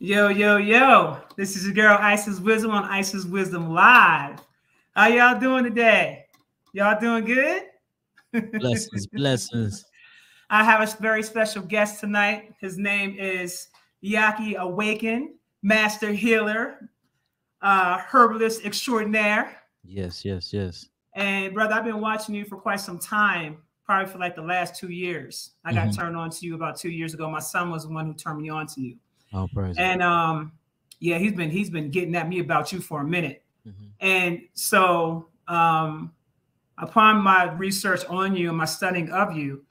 Yo, yo, yo. This is your girl Isis Wisdom on Isis Wisdom Live. How y'all doing today? Y'all doing good? Blessings, blessings. I have a very special guest tonight. His name is Yahki Awaken, Master Healer, Herbalist Extraordinaire. Yes, yes, yes. And brother, I've been watching you for quite some time, probably for like the last 2 years. I got Hmm. turned on to you about 2 years ago. My son was the one who turned me on to you. All praises. And yeah, he's been getting at me about you for a minute. Hmm. And so upon my research on you and my studying of you,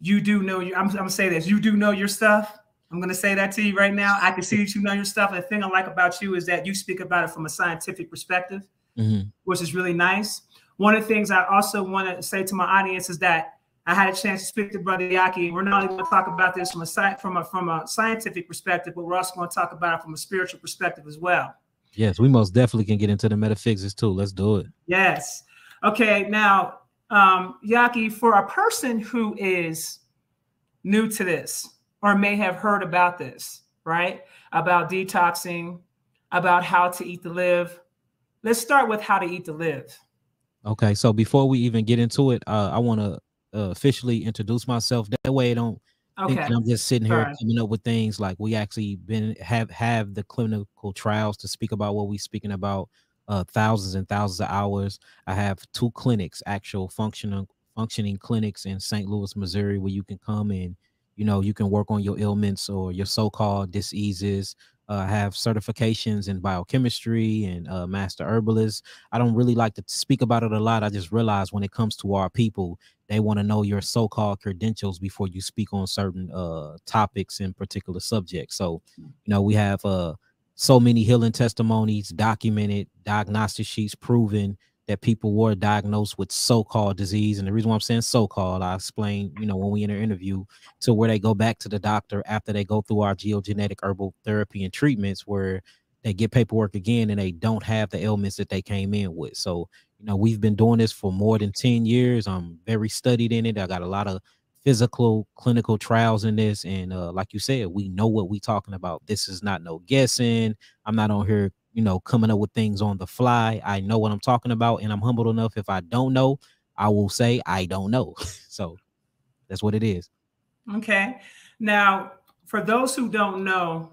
you do know you. I'm gonna say this. You do know your stuff. I'm gonna say that to you right now. I can see that you know your stuff. And the thing I like about you is that you speak about it from a scientific perspective, Hmm. which is really nice. One of the things I also want to say to my audience is that I had a chance to speak to Brother Yahki. We're not only going to talk about this from a scientific perspective, but we're also going to talk about it from a spiritual perspective as well. Yes, we most definitely can get into the metaphysics too. Let's do it. Yes. Okay. Now, Yahki, for a person who is new to this or may have heard about this, right? About detoxing, about how to eat to live. Let's start with how to eat to live. Okay, so before we even get into it, I want to officially introduce myself. That way, I don't think Okay. that I'm just sitting here Sorry. coming up with things. Like we actually been have the clinical trials to speak about what we speaking about. Thousands and thousands of hours. I have two clinics, actual functioning clinics in St. Louis, Missouri, where you can come and you can work on your ailments or your so-called diseases. I have certifications in biochemistry and master herbalist. I don't really like to speak about it a lot. I just realize when it comes to our people, they want to know your so-called credentials before you speak on certain topics in particular subjects. So, we have so many healing testimonies, documented diagnostic sheets proving that people were diagnosed with so-called disease. And the reason why I'm saying so-called, I explain, when we in an interview, to where they go back to the doctor after they go through our geogenetic herbal therapy and treatments, where they get paperwork again and they don't have the ailments that they came in with. So, we've been doing this for more than 10 years. I'm very studied in it. I got a lot of physical clinical trials in this. And like you said, we know what we talking about. This is not no guessing. I'm not on here, coming up with things on the fly. I know what I'm talking about. And I'm humbled enough. If I don't know, I will say I don't know. So that's what it is. Okay. Now, for those who don't know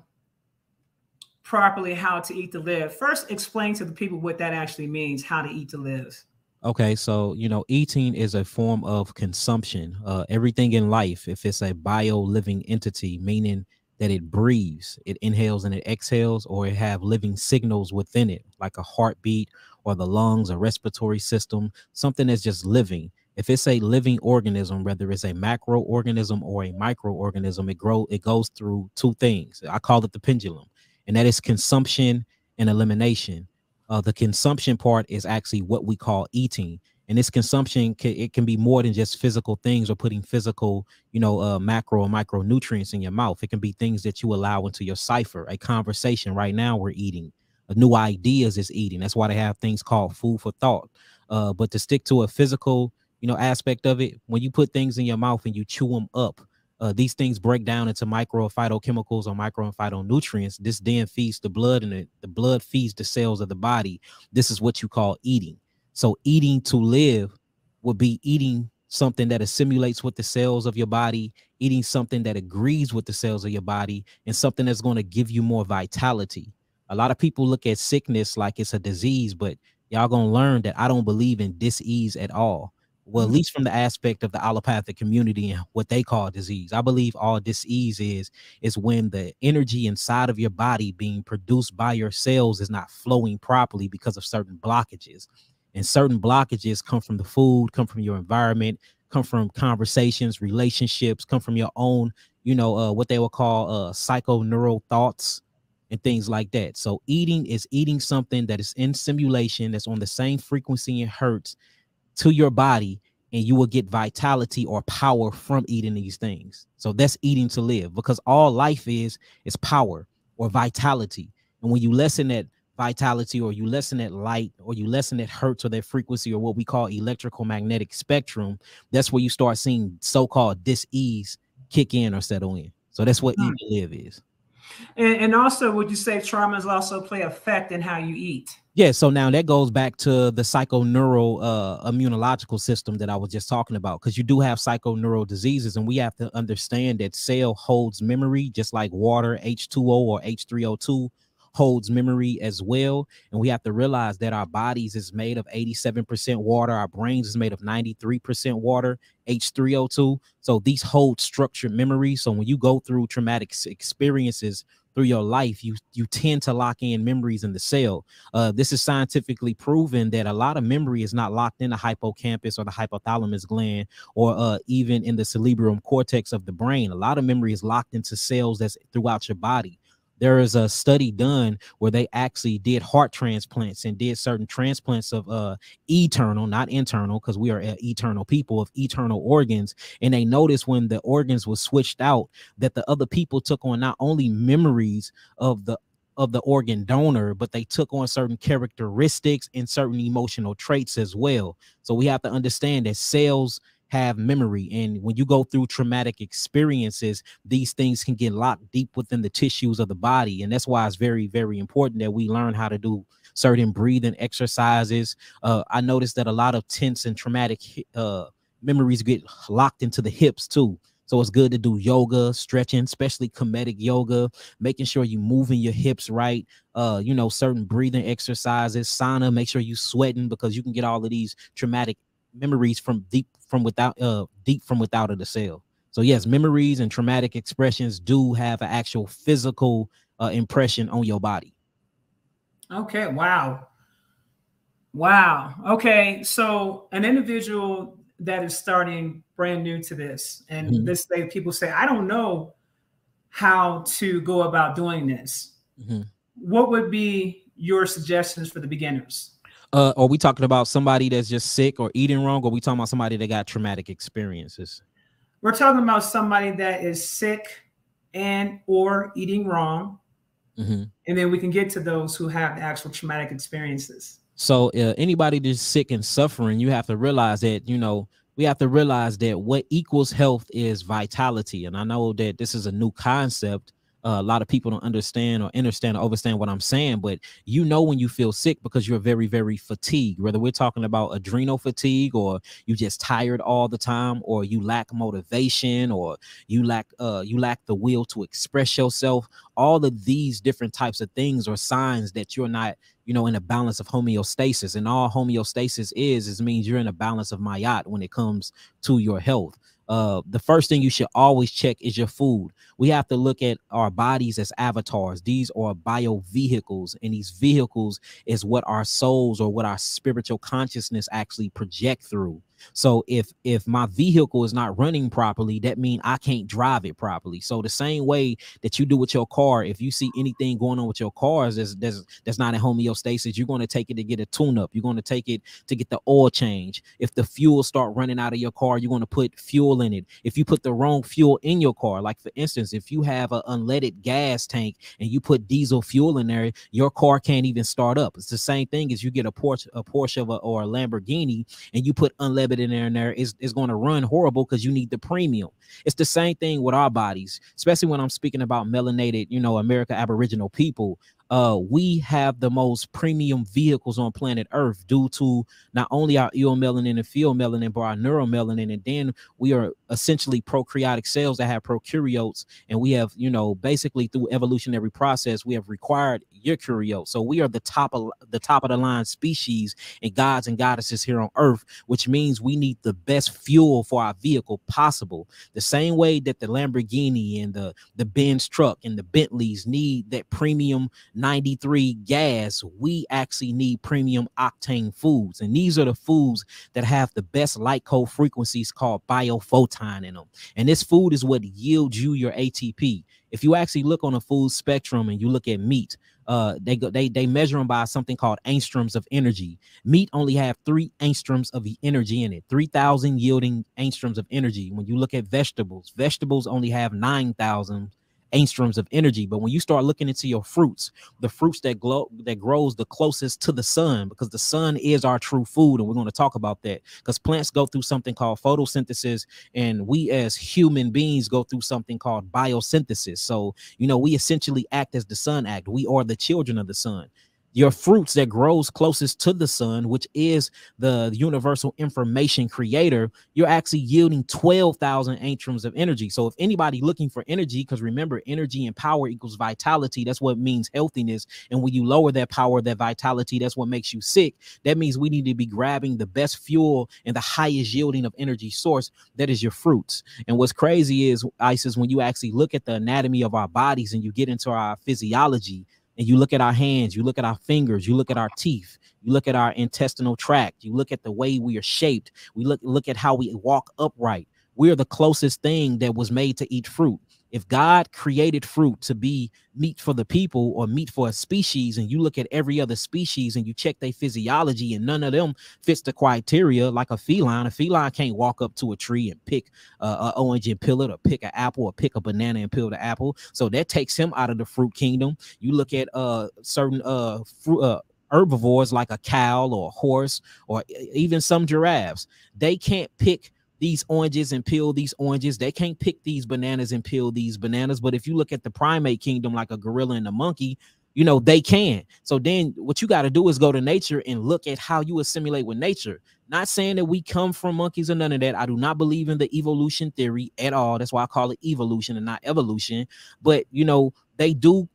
properly how to eat to live, first explain to the people what that actually means, how to eat to live. Okay, so eating is a form of consumption. Everything in life, if it's a bio living entity, meaning that it breathes, it inhales and it exhales, or it have living signals within it, like a heartbeat or the lungs, a respiratory system, something that's just living. If it's a living organism, whether it's a macroorganism or a microorganism, it goes through two things. I call it the pendulum, and that is consumption and elimination. The consumption part is actually what we call eating, and this consumption it can be more than just physical things or putting physical macro or micronutrients in your mouth. It can be things that you allow into your cipher. A conversation right now, we're eating. New ideas is eating. That's why they have things called food for thought. But to stick to a physical aspect of it, when you put things in your mouth and you chew them up, these things break down into micro phytochemicals or micro and phytonutrients. This then feeds the blood, and the blood feeds the cells of the body. This is what you call eating. So eating to live would be eating something that assimilates with the cells of your body, eating something that agrees with the cells of your body, and something that's going to give you more vitality. A lot of people look at sickness like it's a disease, but y'all going to learn that I don't believe in dis-ease at all. Well, at least from the aspect of the allopathic community and what they call disease. I believe all disease is when the energy inside of your body being produced by your cells is not flowing properly because of certain blockages. And certain blockages come from the food, come from your environment, come from conversations, relationships, come from your own, what they will call psychoneural thoughts and things like that. So eating is eating something that is in simulation, that's on the same frequency and hertz to your body, and you will get vitality or power from eating these things. So that's eating to live, because all life is power or vitality. And when you lessen that vitality, or you lessen that light, or you lessen that hertz or that frequency, or what we call electrical magnetic spectrum, that's where you start seeing so-called dis-ease kick in or settle in. So that's what eat to live is. And also, would you say traumas also play effect in how you eat? Yeah, so now that goes back to the psychoneural immunological system that I was just talking about, because you do have psychoneural diseases, and we have to understand that cell holds memory just like water, H2O or H3O2 holds memory as well. And we have to realize that our bodies is made of 87% water, our brains is made of 93% water, H3O2. So these hold structured memory. So when you go through traumatic experiences through your life, you tend to lock in memories in the cell. This is scientifically proven that a lot of memory is not locked in the hippocampus or the hypothalamus gland, or even in the cerebrum cortex of the brain. A lot of memory is locked into cells that's throughout your body. There is a study done where they actually did heart transplants and did certain transplants of eternal, not internal, because we are eternal people, of eternal organs. And they noticed when the organs were switched out that the other people took on not only memories of the organ donor, but they took on certain characteristics and certain emotional traits as well. So we have to understand that cells have memory, and when you go through traumatic experiences, these things can get locked deep within the tissues of the body. And that's why it's very, very important that we learn how to do certain breathing exercises. I noticed that a lot of tense and traumatic memories get locked into the hips too. So it's good to do yoga, stretching, especially comedic yoga, making sure you moving your hips right. Certain breathing exercises, sauna, make sure you sweating, because you can get all of these traumatic memories from deep from without of the cell. So yes, memories and traumatic expressions do have an actual physical impression on your body. Okay. Wow. Wow. Okay. So an individual that is starting brand new to this, and this day people say, I don't know how to go about doing this. What would be your suggestions for the beginners? Are we talking about somebody that's just sick or eating wrong, or are we talking about somebody that got traumatic experiences? We're talking about somebody that is sick and or eating wrong. And then we can get to those who have actual traumatic experiences. So anybody that's sick and suffering, you have to realize that, we have to realize that what equals health is vitality. And I know that this is a new concept. A lot of people don't understand or understand what I'm saying, but when you feel sick because you're very, very fatigued, whether we're talking about adrenal fatigue, or you just tired all the time, or you lack motivation, or you lack the will to express yourself. All of these different types of things are signs that you're not, in a balance of homeostasis. And all homeostasis is means you're in a balance of mayat when it comes to your health. The first thing you should always check is your food. We have to look at our bodies as avatars. These are bio vehicles, and these vehicles is what our souls or what our spiritual consciousness actually project through. So if my vehicle is not running properly, that means I can't drive it properly. So the same way that you do with your car, if you see anything going on with your cars that's not in homeostasis, you're going to take it to get a tune-up. You're going to take it to get the oil change. If the fuel start running out of your car, you're going to put fuel in it. If you put the wrong fuel in your car, like for instance, if you have an unleaded gas tank and you put diesel fuel in there, your car can't even start up. It's the same thing as you get a Porsche or a Lamborghini and you put unleaded in there, it's going to run horrible because you need the premium. It's the same thing with our bodies, especially when I'm speaking about melanated, America Aboriginal people. We have the most premium vehicles on planet Earth due to not only our eomelanin and pheomelanin, but our neuromelanin. And then we are essentially prokaryotic cells that have prokaryotes. And we have, basically through evolutionary process, we have required eukaryotes. So we are the top of the line species and gods and goddesses here on Earth, which means we need the best fuel for our vehicle possible. The same way that the Lamborghini and the Benz truck and the Bentleys need that premium 93 gas, we actually need premium octane foods. And these are the foods that have the best light code frequencies called biophoton in them. And this food is what yields you your ATP. If you actually look on a food spectrum and you look at meat, they measure them by something called angstroms of energy. Meat only have 3 angstroms of energy in it, 3,000 yielding angstroms of energy. When you look at vegetables only have 9,000 angstroms of energy. But when you start looking into your fruits, the fruits that grows the closest to the sun, because the sun is our true food, and we're going to talk about that, because plants go through something called photosynthesis, and we as human beings go through something called biosynthesis. So we essentially act as the sun act. We are the children of the sun. Your fruits that grows closest to the sun, which is the universal information creator, you're actually yielding 12,000 angstroms of energy. So if anybody looking for energy, because remember, energy and power equals vitality, that's what means healthiness. And when you lower that power, that vitality, that's what makes you sick. That means we need to be grabbing the best fuel and the highest yielding of energy source, that is your fruits. And what's crazy is, Isis, when you actually look at the anatomy of our bodies and you get into our physiology, and you look at our hands, you look at our fingers, you look at our teeth, you look at our intestinal tract, you look at the way we are shaped, we look at how we walk upright. We are the closest thing that was made to eat fruit. If God created fruit to be meat for the people or meat for a species, and you look at every other species and you check their physiology and none of them fits the criteria, like a feline can't walk up to a tree and pick an orange and peel it, or pick an apple, or pick a banana and peel the apple. So that takes him out of the fruit kingdom. You look at certain herbivores like a cow or a horse, or even some giraffes. They can't pick these oranges and peel these oranges. They can't pick these bananas and peel these bananas. But if you look at the primate kingdom, like a gorilla and a monkey, they can. So then what you got to do is go to nature and look at how you assimilate with nature. Not saying that we come from monkeys or none of that. I do not believe in the evolution theory at all. That's why I call it evolution and not evolution. But, they do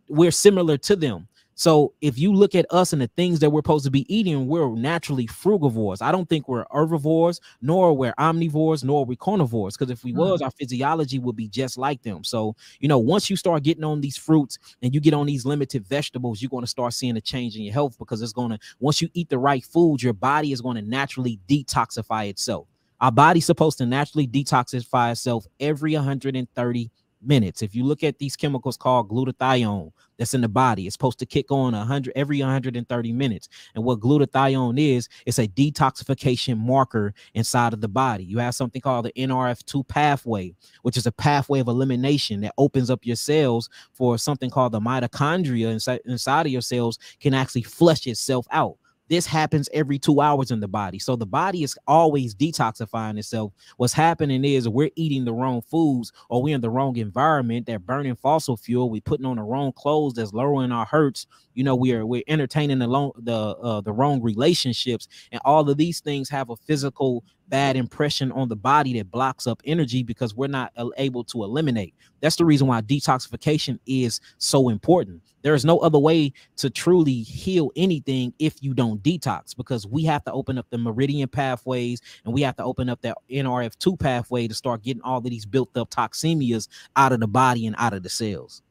we're similar to them. So if you look at us and the things that we're supposed to be eating, we're naturally frugivores. I don't think we're herbivores, nor we're omnivores, nor we're carnivores. Because if we was, our physiology would be just like them. So, once you start getting on these fruits and you get on these limited vegetables, you're going to start seeing a change in your health, because once you eat the right food, your body is going to naturally detoxify itself. Our body's supposed to naturally detoxify itself every 130 minutes. If you look at these chemicals called glutathione that's in the body, it's supposed to kick on every 130 minutes. And what glutathione is, it's a detoxification marker inside of the body. You have something called the NRF2 pathway, which is a pathway of elimination that opens up your cells for something called the mitochondria inside of your cells can actually flush itself out. This happens every 2 hours in the body. So the body is always detoxifying itself. What's happening is we're eating the wrong foods, or we're in the wrong environment. They're burning fossil fuel. We're putting on the wrong clothes that's lowering our hertz. We're entertaining the wrong relationships. And all of these things have a physical bad impression on the body that blocks up energy, because we're not able to eliminate. That's the reason why detoxification is so important. There is no other way to truly heal anything if you don't detox, because we have to open up the meridian pathways, and we have to open up that NRF2 pathway to start getting all of these built up toxemias out of the body and out of the cells.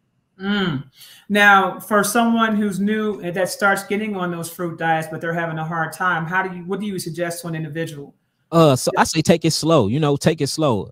Now, for someone who's new and that starts getting on those fruit diets, but they're having a hard time, what do you suggest to an individual? So I say take it slow, take it slow.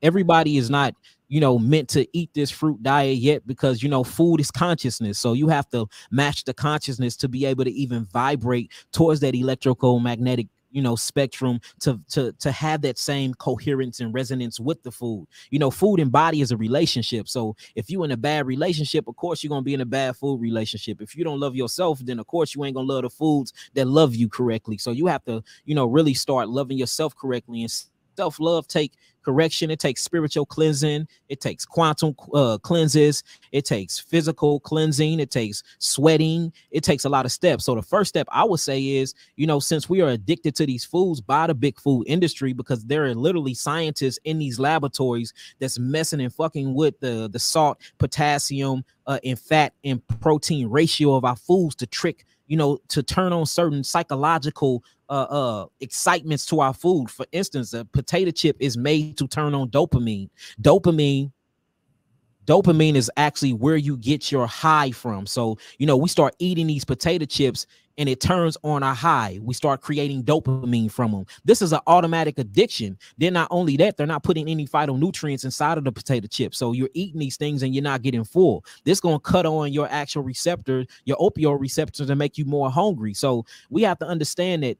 Everybody is not, meant to eat this fruit diet yet, because, food is consciousness. So you have to match the consciousness to be able to even vibrate towards that electromagnetic spectrum to have that same coherence and resonance with the food. Food and body is a relationship. So if you in a bad relationship, of course you're gonna be in a bad food relationship. If you don't love yourself, then of course you ain't gonna love the foods that love you correctly. So you have to really start loving yourself correctly. And self-love take correction. It takes spiritual cleansing. It takes quantum cleanses. It takes physical cleansing. It takes sweating. It takes a lot of steps. So the first step I would say is, since we are addicted to these foods by the big food industry, because there are literally scientists in these laboratories that's messing and fucking with the salt, potassium, and fat and protein ratio of our foods to trick, to turn on certain psychological excitements to our food. For instance, a potato chip is made to turn on dopamine. Dopamine is actually where you get your high from. So, we start eating these potato chips and it turns on our high. We start creating dopamine from them. This is an automatic addiction. Then not only that, they're not putting any phytonutrients inside of the potato chip. So you're eating these things and you're not getting full. This is going to cut on your actual receptor, your opioid receptors, and make you more hungry. So we have to understand that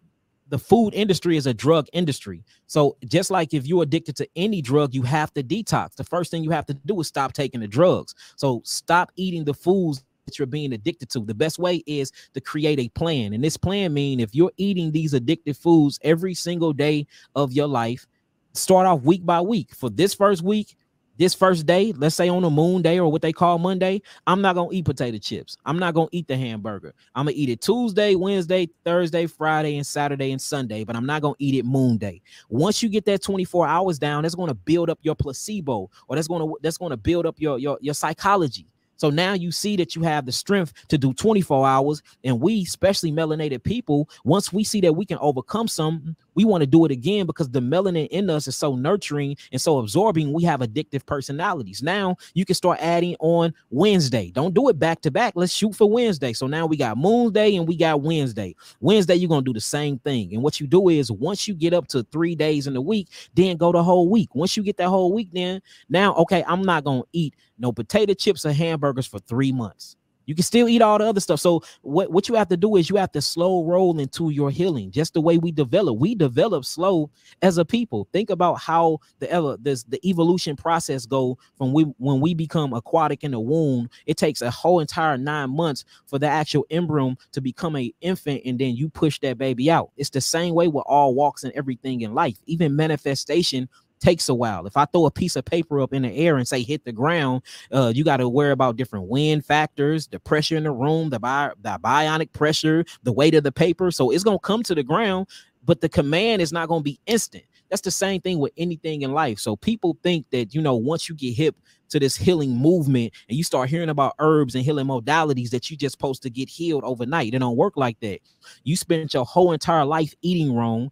the food industry is a drug industry. So just like if you're addicted to any drug, you have to detox. The first thing you have to do is stop taking the drugs. So stop eating the foods that you're being addicted to. The best way is to create a plan. And this plan means if you're eating these addictive foods every single day of your life, start off week by week. For this first week, this first day, let's say on a moon day or what they call Monday, I'm not going to eat potato chips. I'm not going to eat the hamburger. I'm going to eat it Tuesday, Wednesday, Thursday, Friday, and Saturday and Sunday, but I'm not going to eat it moon day. Once you get that 24 hours down, that's going to build up your placebo, or that's going to build up your psychology. So now you see that you have the strength to do 24 hours. And we, especially melanated people, once we see that we can overcome something, we want to do it again, because the melanin in us is so nurturing and so absorbing. We have addictive personalities. Now you can start adding on Wednesday. Don't do it back to back. Let's shoot for Wednesday. So now we got Moon Day and we got Wednesday. Wednesday, you're going to do the same thing. And what you do is, once you get up to 3 days in the week, then go the whole week. Once you get that whole week, then now, okay, I'm not going to eat no potato chips or hamburgers for 3 months. You can still eat all the other stuff. So what you have to do is you have to slow roll into your healing, just the way we develop. We develop slow as a people. Think about how the evolution process go from when we become aquatic in the womb. It takes a whole entire 9 months for the actual embryo to become an infant, and then you push that baby out. It's the same way with all walks and everything in life. Even manifestation takes a while. If I throw a piece of paper up in the air and say hit the ground, you got to worry about different wind factors, the pressure in the room, the bionic pressure, the weight of the paper. So it's going to come to the ground, but the command is not going to be instant. That's the same thing with anything in life. So people think that, once you get hip to this healing movement and you start hearing about herbs and healing modalities, that you just supposed to get healed overnight. It don't work like that. You spent your whole entire life eating wrong.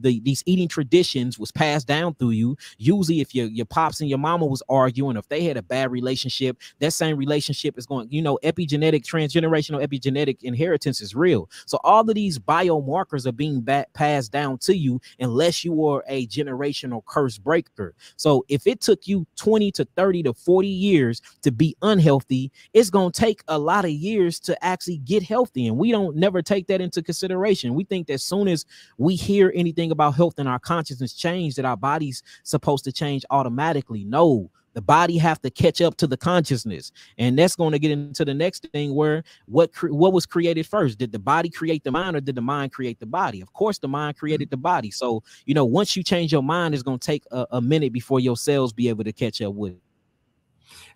These eating traditions was passed down through you. Usually if your pops and your mama was arguing, if they had a bad relationship, that same relationship is going, epigenetic, transgenerational epigenetic inheritance is real. So all of these biomarkers are being passed down to you, unless you are a generational curse breaker. So if it took you 20 to 30 to 40 years to be unhealthy, it's going to take a lot of years to actually get healthy. And we don't never take that into consideration. We think that as soon as we hear anything about health and our consciousness change, that our body's supposed to change automatically. No, the body have to catch up to the consciousness. And that's going to get into the next thing, where what was created first? Did the body create the mind, or did the mind create the body? Of course, the mind created the body. So, once you change your mind, it's going to take a minute before your cells be able to catch up with it.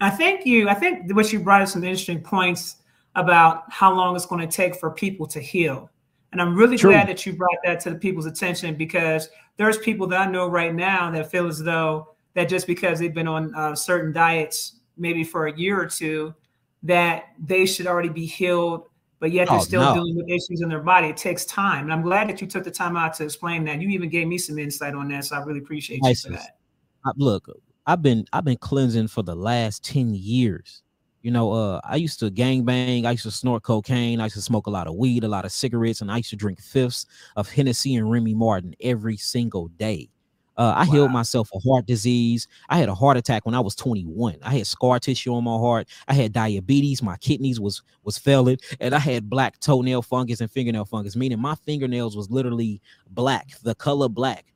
I think what you brought is some interesting points about how long it's going to take for people to heal. And I'm really glad that you brought that to the people's attention, because there's people that I know right now that feel as though that just because they've been on certain diets, maybe for a year or two, that they should already be healed, but yet they're still dealing with issues in their body. It takes time. And I'm glad that you took the time out to explain that. You even gave me some insight on that. So I really appreciate you for that. Look, I've been cleansing for the last 10 years. I used to gangbang, I used to snort cocaine, I used to smoke a lot of weed, a lot of cigarettes, and I used to drink fifths of Hennessy and Remy Martin every single day. I healed myself of heart disease. I had a heart attack when I was 21. I had scar tissue on my heart. I had diabetes. My kidneys was failing, and I had black toenail fungus and fingernail fungus, meaning my fingernails was literally black, the color black.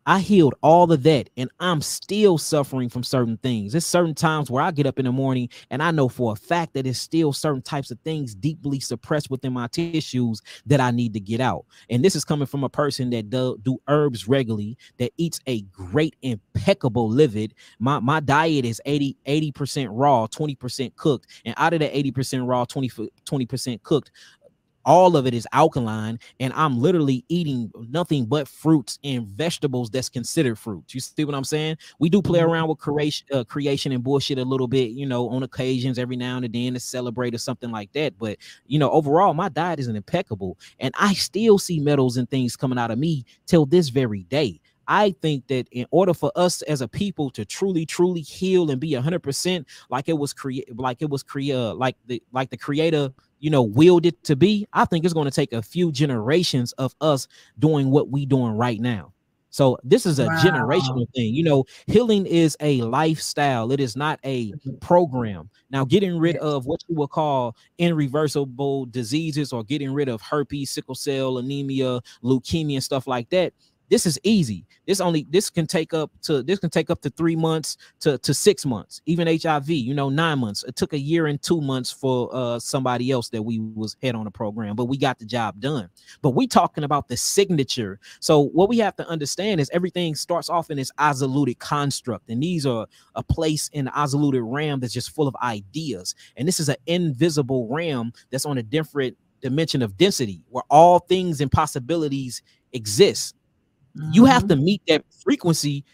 I healed all of that, and I'm still suffering from certain things. There's certain times where I get up in the morning and I know for a fact that there's still certain types of things deeply suppressed within my tissues that I need to get out. And this is coming from a person that do herbs regularly, that eats a great, impeccable living. My diet is 80% raw, 20% cooked. And out of that 80% raw, 20% cooked, all of it is alkaline, and I'm literally eating nothing but fruits and vegetables that's considered fruits. You see what I'm saying? We do play around with creation and bullshit a little bit, on occasions every now and then to celebrate or something like that. But, overall, my diet is impeccable, and I still see metals and things coming out of me till this very day. I think that in order for us as a people to truly, truly heal and be 100% like the creator, willed it to be, I think it's going to take a few generations of us doing what we doing right now. So this is a Wow. generational thing. You know, healing is a lifestyle. It is not a program. Now, getting rid Yes. of what you will call irreversible diseases or getting rid of herpes, sickle cell, anemia, leukemia, and stuff like that. This is easy. This can take up to 3 months to 6 months, even HIV, 9 months. It took a year and 2 months for somebody else that we was head on a program, but we got the job done. But we talking about the signature. So what we have to understand is everything starts off in this isoluted construct, and these are a place in the isoluted realm that's just full of ideas. And this is an invisible realm that's on a different dimension of density where all things and possibilities exist. You have to meet that frequency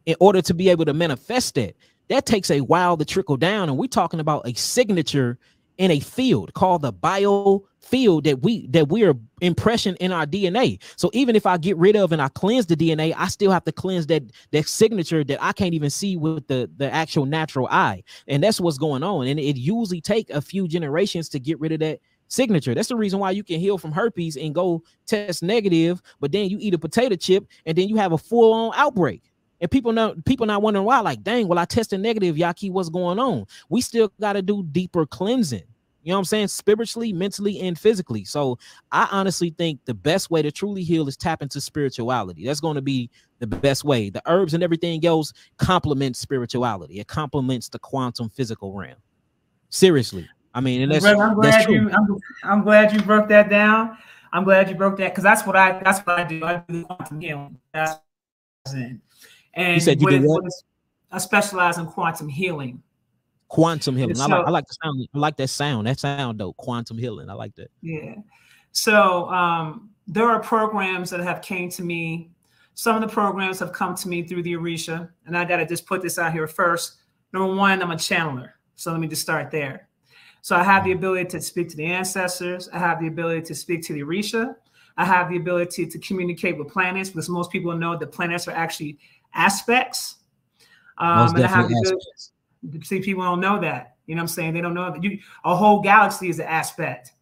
in order to be able to manifest that. That takes a while to trickle down, and we're talking about a signature in a field called the bio field that we are impression in our DNA. So even if I get rid of and I cleanse the DNA, I still have to cleanse that signature that I can't even see with the actual natural eye. And that's what's going on. And it usually take a few generations to get rid of that signature. That's the reason why you can heal from herpes and go test negative, but then you eat a potato chip and then you have a full-on outbreak. And people not wondering why, like, dang, well, I tested negative, Yahki, what's going on? We still got to do deeper cleansing. You know what I'm saying? Spiritually, mentally, and physically. So I honestly think the best way to truly heal is tap into spirituality. That's going to be the best way. The herbs and everything else complements spirituality. It complements the quantum physical realm. Seriously. I mean, and that's true. I'm glad you broke that down. I'm glad you broke that, because that's what I do. I do the quantum healing. And you said you do what? I specialize in quantum healing. Quantum healing. So, I like the sound. I like that sound. That sound though. Quantum healing. I like that. Yeah. So there are programs that have came to me. Some of the programs have come to me through the Orisha, and I got to just put this out here first. Number one, I'm a channeler. So let me just start there. So I have the ability to speak to the ancestors. I have the ability to speak to the Orisha. I have the ability to communicate with planets, because most people know that planets are actually aspects. And I have the ability, see, people don't know that. You know what I'm saying? They don't know that a whole galaxy is an aspect.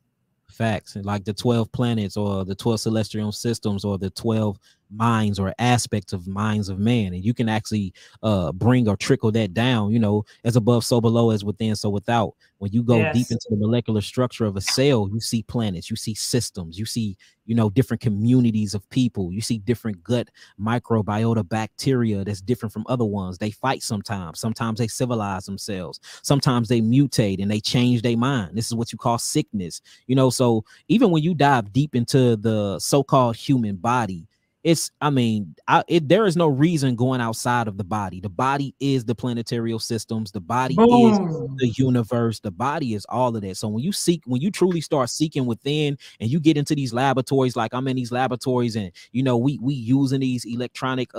Facts. Like the 12 planets or the 12 celestial systems or the 12 minds or aspects of minds of man. And you can actually bring or trickle that down, as above, so below, as within, so without. When you go deep into the molecular structure of a cell, you see planets, you see systems, you see, different communities of people, you see different gut microbiota bacteria that's different from other ones. They fight sometimes they civilize themselves, sometimes they mutate and they change their mind. This is what you call sickness. So even when you dive deep into the so-called human body, there is no reason going outside of the body. The body is the planetary systems. The body is the universe. The body is all of that. So when you truly start seeking within, and you get into these laboratories, like I'm in these laboratories, and we using these electronic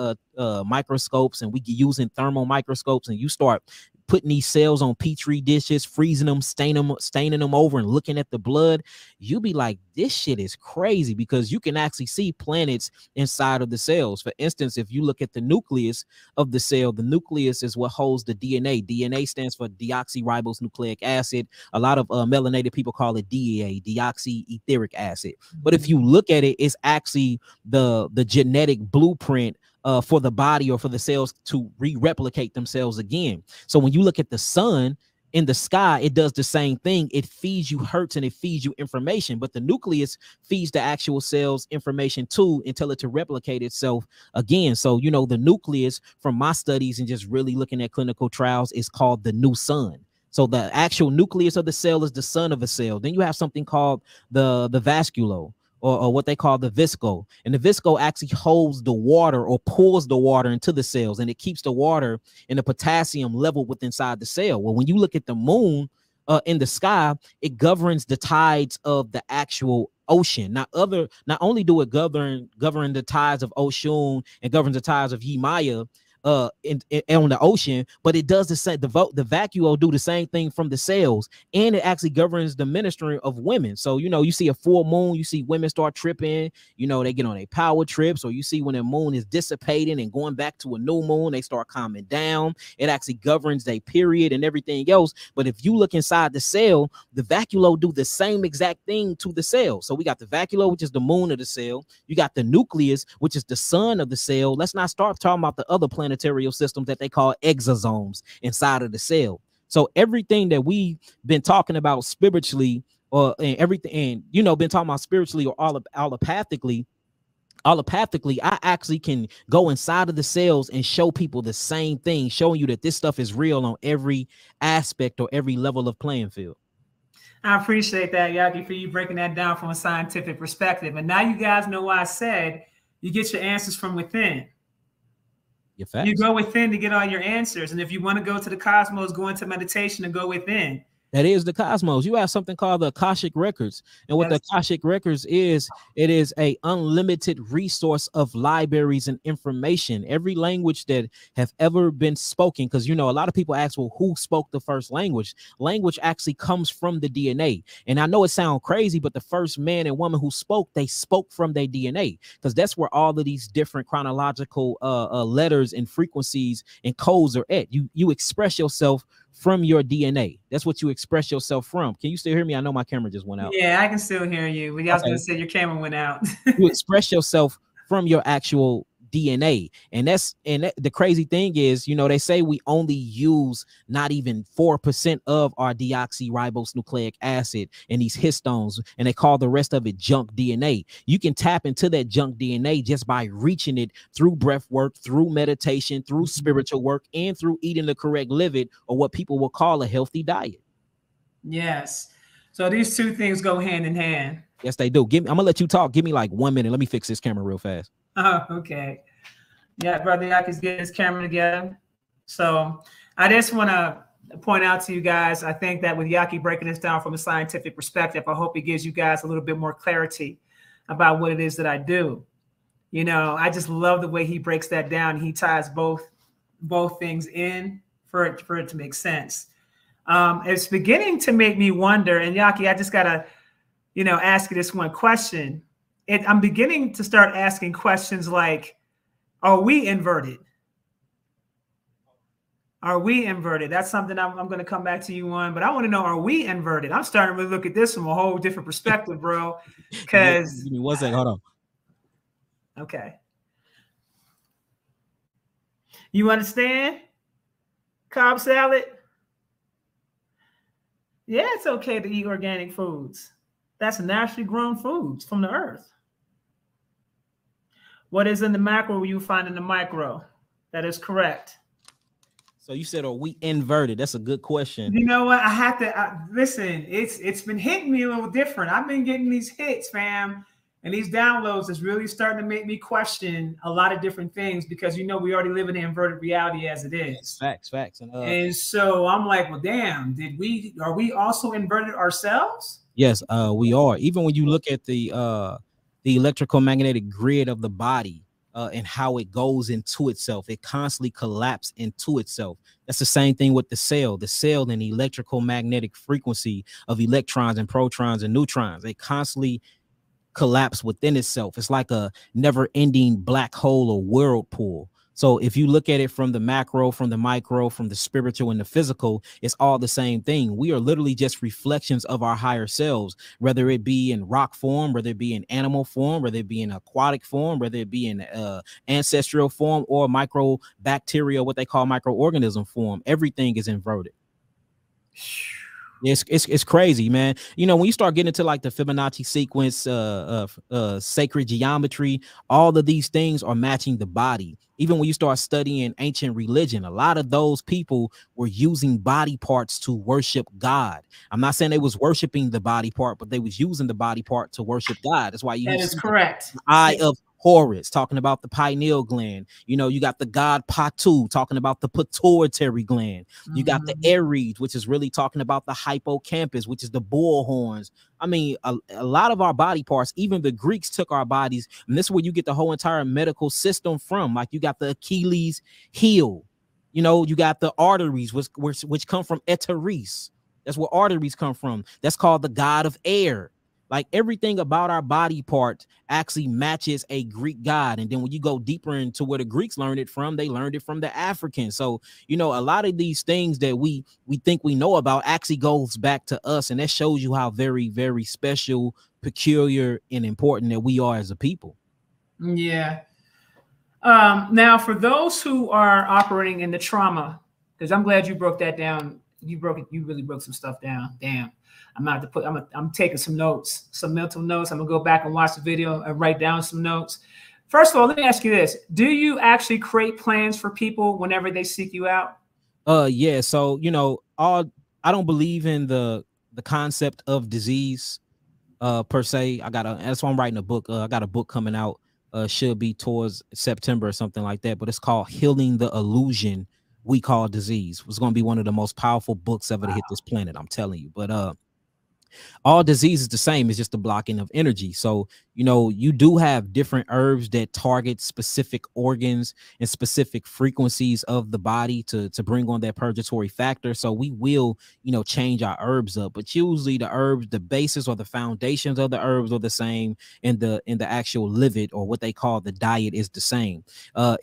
microscopes, and we using thermal microscopes, and you start putting these cells on petri dishes, freezing them, staining them over, and looking at the blood, you be like, this shit is crazy, because you can actually see planets inside of the cells. For instance, if you look at the nucleus of the cell, the nucleus is what holds the DNA. DNA stands for deoxyribose nucleic acid. A lot of melanated people call it DEA, deoxyetheric acid. But if you look at it, it's actually the genetic blueprint for the body or for the cells to replicate themselves again. So when you look at the sun in the sky, it does the same thing. It feeds you hertz and it feeds you information, but the nucleus feeds the actual cells information too, and tell it to replicate itself again. So, the nucleus, from my studies and just really looking at clinical trials, is called the new sun. So the actual nucleus of the cell is the sun of a cell. Then you have something called the vasculo, or what they call the visco. And the visco actually holds the water or pulls the water into the cells, and it keeps the water and the potassium level within inside the cell. Well, when you look at the moon in the sky, it governs the tides of the actual ocean. Not only do it govern the tides of Oshun and governs the tides of Yemaya, on the ocean, but it does the same. The vacuole do the same thing from the cells, and it actually governs the ministry of women. So you see a full moon, you see women start tripping, they get on a power trips, or you see when the moon is dissipating and going back to a new moon, they start calming down. It actually governs their period and everything else. But if you look inside the cell, the vacuole do the same exact thing to the cell. So we got the vacuole, which is the moon of the cell. You got the nucleus, which is the sun of the cell. Let's not start talking about the other planetary systems that they call exosomes inside of the cell. So everything that we've been talking about spiritually, and everything, and been talking about spiritually or allopathically, I actually can go inside of the cells and show people the same thing, showing you that this stuff is real on every aspect or every level of playing field. I appreciate that, Yahki, for you breaking that down from a scientific perspective. And now you guys know why I said you get your answers from within. You go within to get all your answers. And if you want to go to the cosmos, go into meditation and go within. That is the cosmos. You have something called the Akashic Records. And what the Akashic Records is, it is a unlimited resource of libraries and information. Every language that have ever been spoken, because, a lot of people ask, well, who spoke the first language? Language actually comes from the DNA. And I know it sounds crazy, but the first man and woman who spoke, they spoke from their DNA, because that's where all of these different chronological letters and frequencies and codes are at. You express yourself from your DNA. That's what you express yourself from. Can you still hear me? I know my camera just went out. Yeah, I can still hear you. But I was going to say your camera went out. You express yourself from your actual DNA. And the crazy thing is, they say we only use not even 4% of our deoxyribonucleic acid and these histones, and they call the rest of it junk DNA. You can tap into that junk DNA just by reaching it through breath work, through meditation, through spiritual work, and through eating the correct living, or what people will call a healthy diet. Yes. So these two things go hand in hand. Yes, they do. I'm gonna let you talk. Give me like 1 minute. Let me fix this camera real fast. Oh, okay. Yeah, Brother Yahki's getting his camera together. So I just want to point out to you guys, I think that with Yahki breaking this down from a scientific perspective, I hope it gives you guys a little bit more clarity about what it is that I do. I just love the way he breaks that down. He ties both things in for it to make sense. It's beginning to make me wonder, and Yahki, I just got to, ask you this one question. I'm beginning to start asking questions like, are we inverted? Are we inverted? That's something I'm going to come back to you on, but I want to know, are we inverted? I'm starting to look at this from a whole different perspective, bro. Because give me 1 second, hold on. Okay. You understand? Cobb salad? Yeah, it's okay to eat organic foods. That's naturally grown foods from the earth. What is in the macro you find in the micro? That is correct. So you said, are we inverted? That's a good question. You know what? I have to listen. It's been hitting me a little different. I've been getting these hits, fam, and these downloads is really starting to make me question a lot of different things, because we already live in an inverted reality as it is. Facts. And so I'm like, well, damn, are we also inverted ourselves? Yes, we are. Even when you look at the electrical magnetic grid of the body, and how it goes into itself, it constantly collapses into itself. That's the same thing with the cell and the electrical magnetic frequency of electrons and protons and neutrons. They constantly collapse within itself. It's like a never-ending black hole or whirlpool. So if you look at it from the macro, from the micro, from the spiritual and the physical, it's all the same thing. We are literally just reflections of our higher selves, whether it be in rock form, whether it be in animal form, whether it be in aquatic form, whether it be in ancestral form, or microbacteria, what they call microorganism form. Everything is inverted. It's crazy, man. When you start getting into like the Fibonacci sequence, sacred geometry, all of these things are matching the body. Even when you start studying ancient religion, a lot of those people were using body parts to worship God. I'm not saying they was worshiping the body part, but they was using the body part to worship God. That's why you that is correct. The eye of Horus, talking about the pineal gland. You know, you got the god Patu, talking about the pituitary gland. You got the Aries, which is really talking about the hippocampus, which is the bull horns. I mean, a lot of our body parts, even the Greeks took our bodies, and this is where you get the whole entire medical system from. Like you got the Achilles heel, you know, you got the arteries, which come from Eteris. That's where arteries come from. That's called the god of air. Like everything about our body part actually matches a Greek god. And then when you go deeper into where the Greeks learned it from, they learned it from the Africans. So, you know, a lot of these things that we think we know about actually goes back to us. And that shows you how very, very special, peculiar, and important that we are as a people. Yeah. Now, for those who are operating in the trauma, because I'm glad you broke that down. You really broke some stuff down. Damn. I'm taking some notes, some mental notes. I'm gonna go back and watch the video and write down some notes. First of all, let me ask you this. Do you actually create plans for people whenever they seek you out? Yeah. So, you know, I don't believe in the concept of disease per se. That's why I'm writing a book. I got a book coming out, should be towards September or something like that, but it's called Healing the Illusion We Call Disease. It's going to be one of the most powerful books ever to hit this planet, I'm telling you. But all disease is the same. It's just the blocking of energy. So, you know, you do have different herbs that target specific organs and specific frequencies of the body to bring on that purgatory factor. So we will, you know, change our herbs up, but usually the herbs, the basis or the foundations of the herbs are the same, and the actual livid, or what they call the diet, is the same.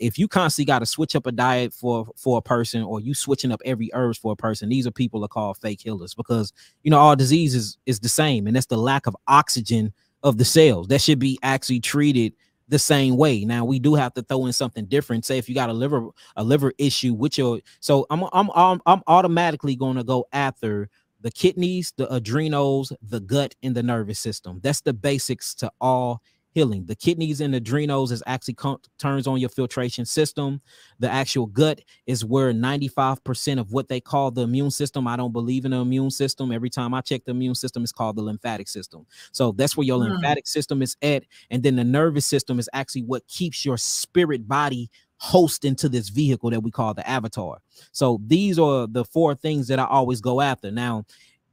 If you constantly got to switch up a diet for a person, or you switching up every herbs for a person, these are people that are called fake healers, because, you know, all disease is the same, and that's the lack of oxygen of the cells that should be actually treated the same way. Now we do have to throw in something different. Say if you got a liver issue with your, so I'm automatically going to go after the kidneys, the adrenals, the gut, and the nervous system. That's the basics to all healing. The kidneys and the adrenals is actually turns on your filtration system. The actual gut is where 95% of what they call the immune system. I don't believe in the immune system. Every time I check the immune system, it's called the lymphatic system. So that's where your lymphatic system is at. And then the nervous system is actually what keeps your spirit body host into this vehicle that we call the avatar. So these are the four things that I always go after. Now,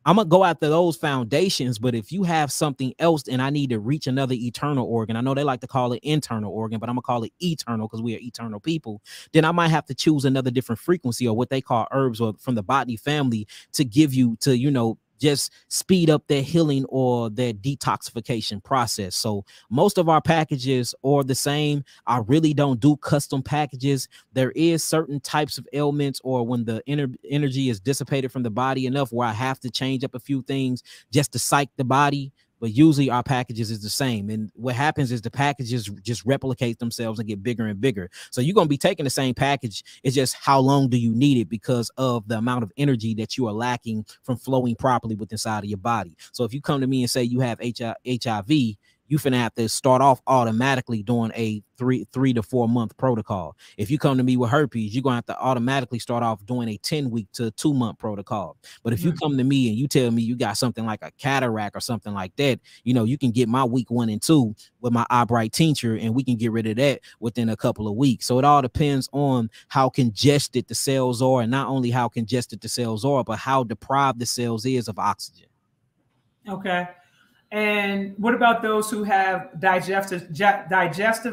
I'm gonna go after those foundations, but if you have something else and I need to reach another eternal organ, I know they like to call it internal organ, but I'm gonna call it eternal because we are eternal people, then I might have to choose another different frequency, or what they call herbs, or from the botany family, to give you to, you know, just speed up their healing or their detoxification process. So most of our packages are the same. I really don't do custom packages. There is certain types of ailments, or when the energy is dissipated from the body enough, where I have to change up a few things just to psych the body. But usually our packages is the same. And what happens is the packages just replicate themselves and get bigger and bigger. So you're going to be taking the same package. It's just how long do you need it, because of the amount of energy that you are lacking from flowing properly within inside of your body. So if you come to me and say you have HIV, you finna have to start off automatically doing a 3 to 4 month protocol. If you come to me with herpes, you're gonna have to automatically start off doing a 10-week to 2-month protocol. But if you come to me and you tell me you got something like a cataract or something like that, you know, you can get my week 1 and 2 with my eye bright tincture, and we can get rid of that within a couple of weeks. So it all depends on how congested the cells are, and not only how congested the cells are, but how deprived the cells is of oxygen. Okay. And what about those who have digestive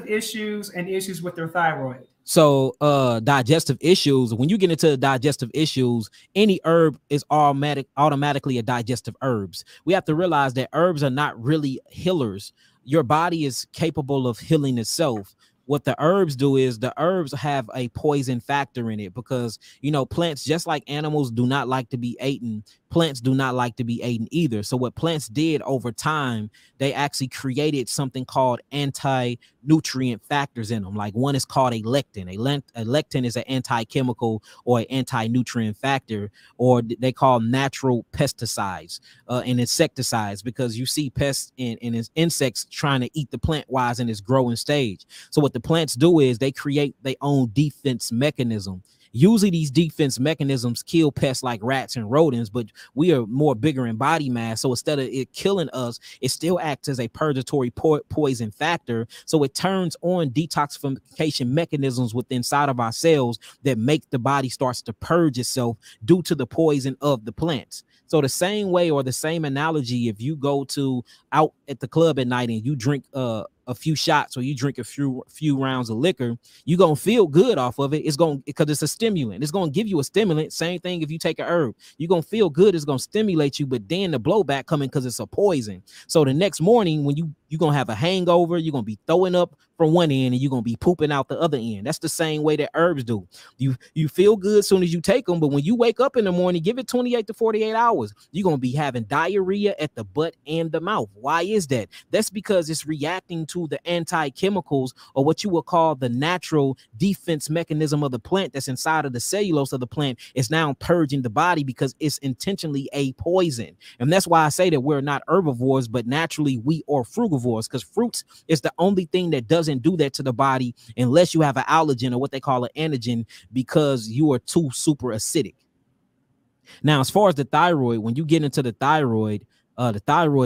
issues and issues with their thyroid? So digestive issues, when you get into digestive issues, any herb is automatically a digestive herbs. We have to realize that herbs are not really healers. Your body is capable of healing itself. What the herbs do is the herbs have a poison factor in it, because, you know, plants, just like animals do not like to be eaten, plants do not like to be eaten either. So what plants did over time, they actually created something called anti-nutrient factors in them. Like one is called a lectin. A lectin is an anti-chemical or an anti-nutrient factor, or they call natural pesticides and insecticides, because you see pests and insects trying to eat the plant while it's in its growing stage. So what the plants do is they create their own defense mechanism. Usually these defense mechanisms kill pests like rats and rodents, but we are more bigger in body mass. So instead of it killing us, it still acts as a purgatory poison factor. So it turns on detoxification mechanisms within inside of our cells that make the body starts to purge itself due to the poison of the plants. So the same way, or the same analogy, if you go to out at the club at night and you drink a few shots, or you drink a few rounds of liquor, you're gonna feel good off of it. It's gonna, because it's a stimulant. It's gonna give you a stimulant. Same thing if you take a herb, you're gonna feel good. It's gonna stimulate you, but then the blowback coming because it's a poison. So the next morning when you're gonna have a hangover, you're gonna be throwing up from one end and you're gonna be pooping out the other end. That's the same way that herbs do. You feel good as soon as you take them, but when you wake up in the morning, give it 28 to 48 hours, you're gonna be having diarrhea at the butt and the mouth. Why is that? That's because it's reacting to the anti-chemicals, or what you would call the natural defense mechanism of the plant that's inside of the cellulose of the plant. Is now purging the body because it's intentionally a poison. And that's why I say that we're not herbivores, but naturally we are frugivores, because fruits is the only thing that doesn't do that to the body unless you have an allergen, or what they call an antigen, because you are too super acidic. Now, as far as the thyroid, when you get into the thyroid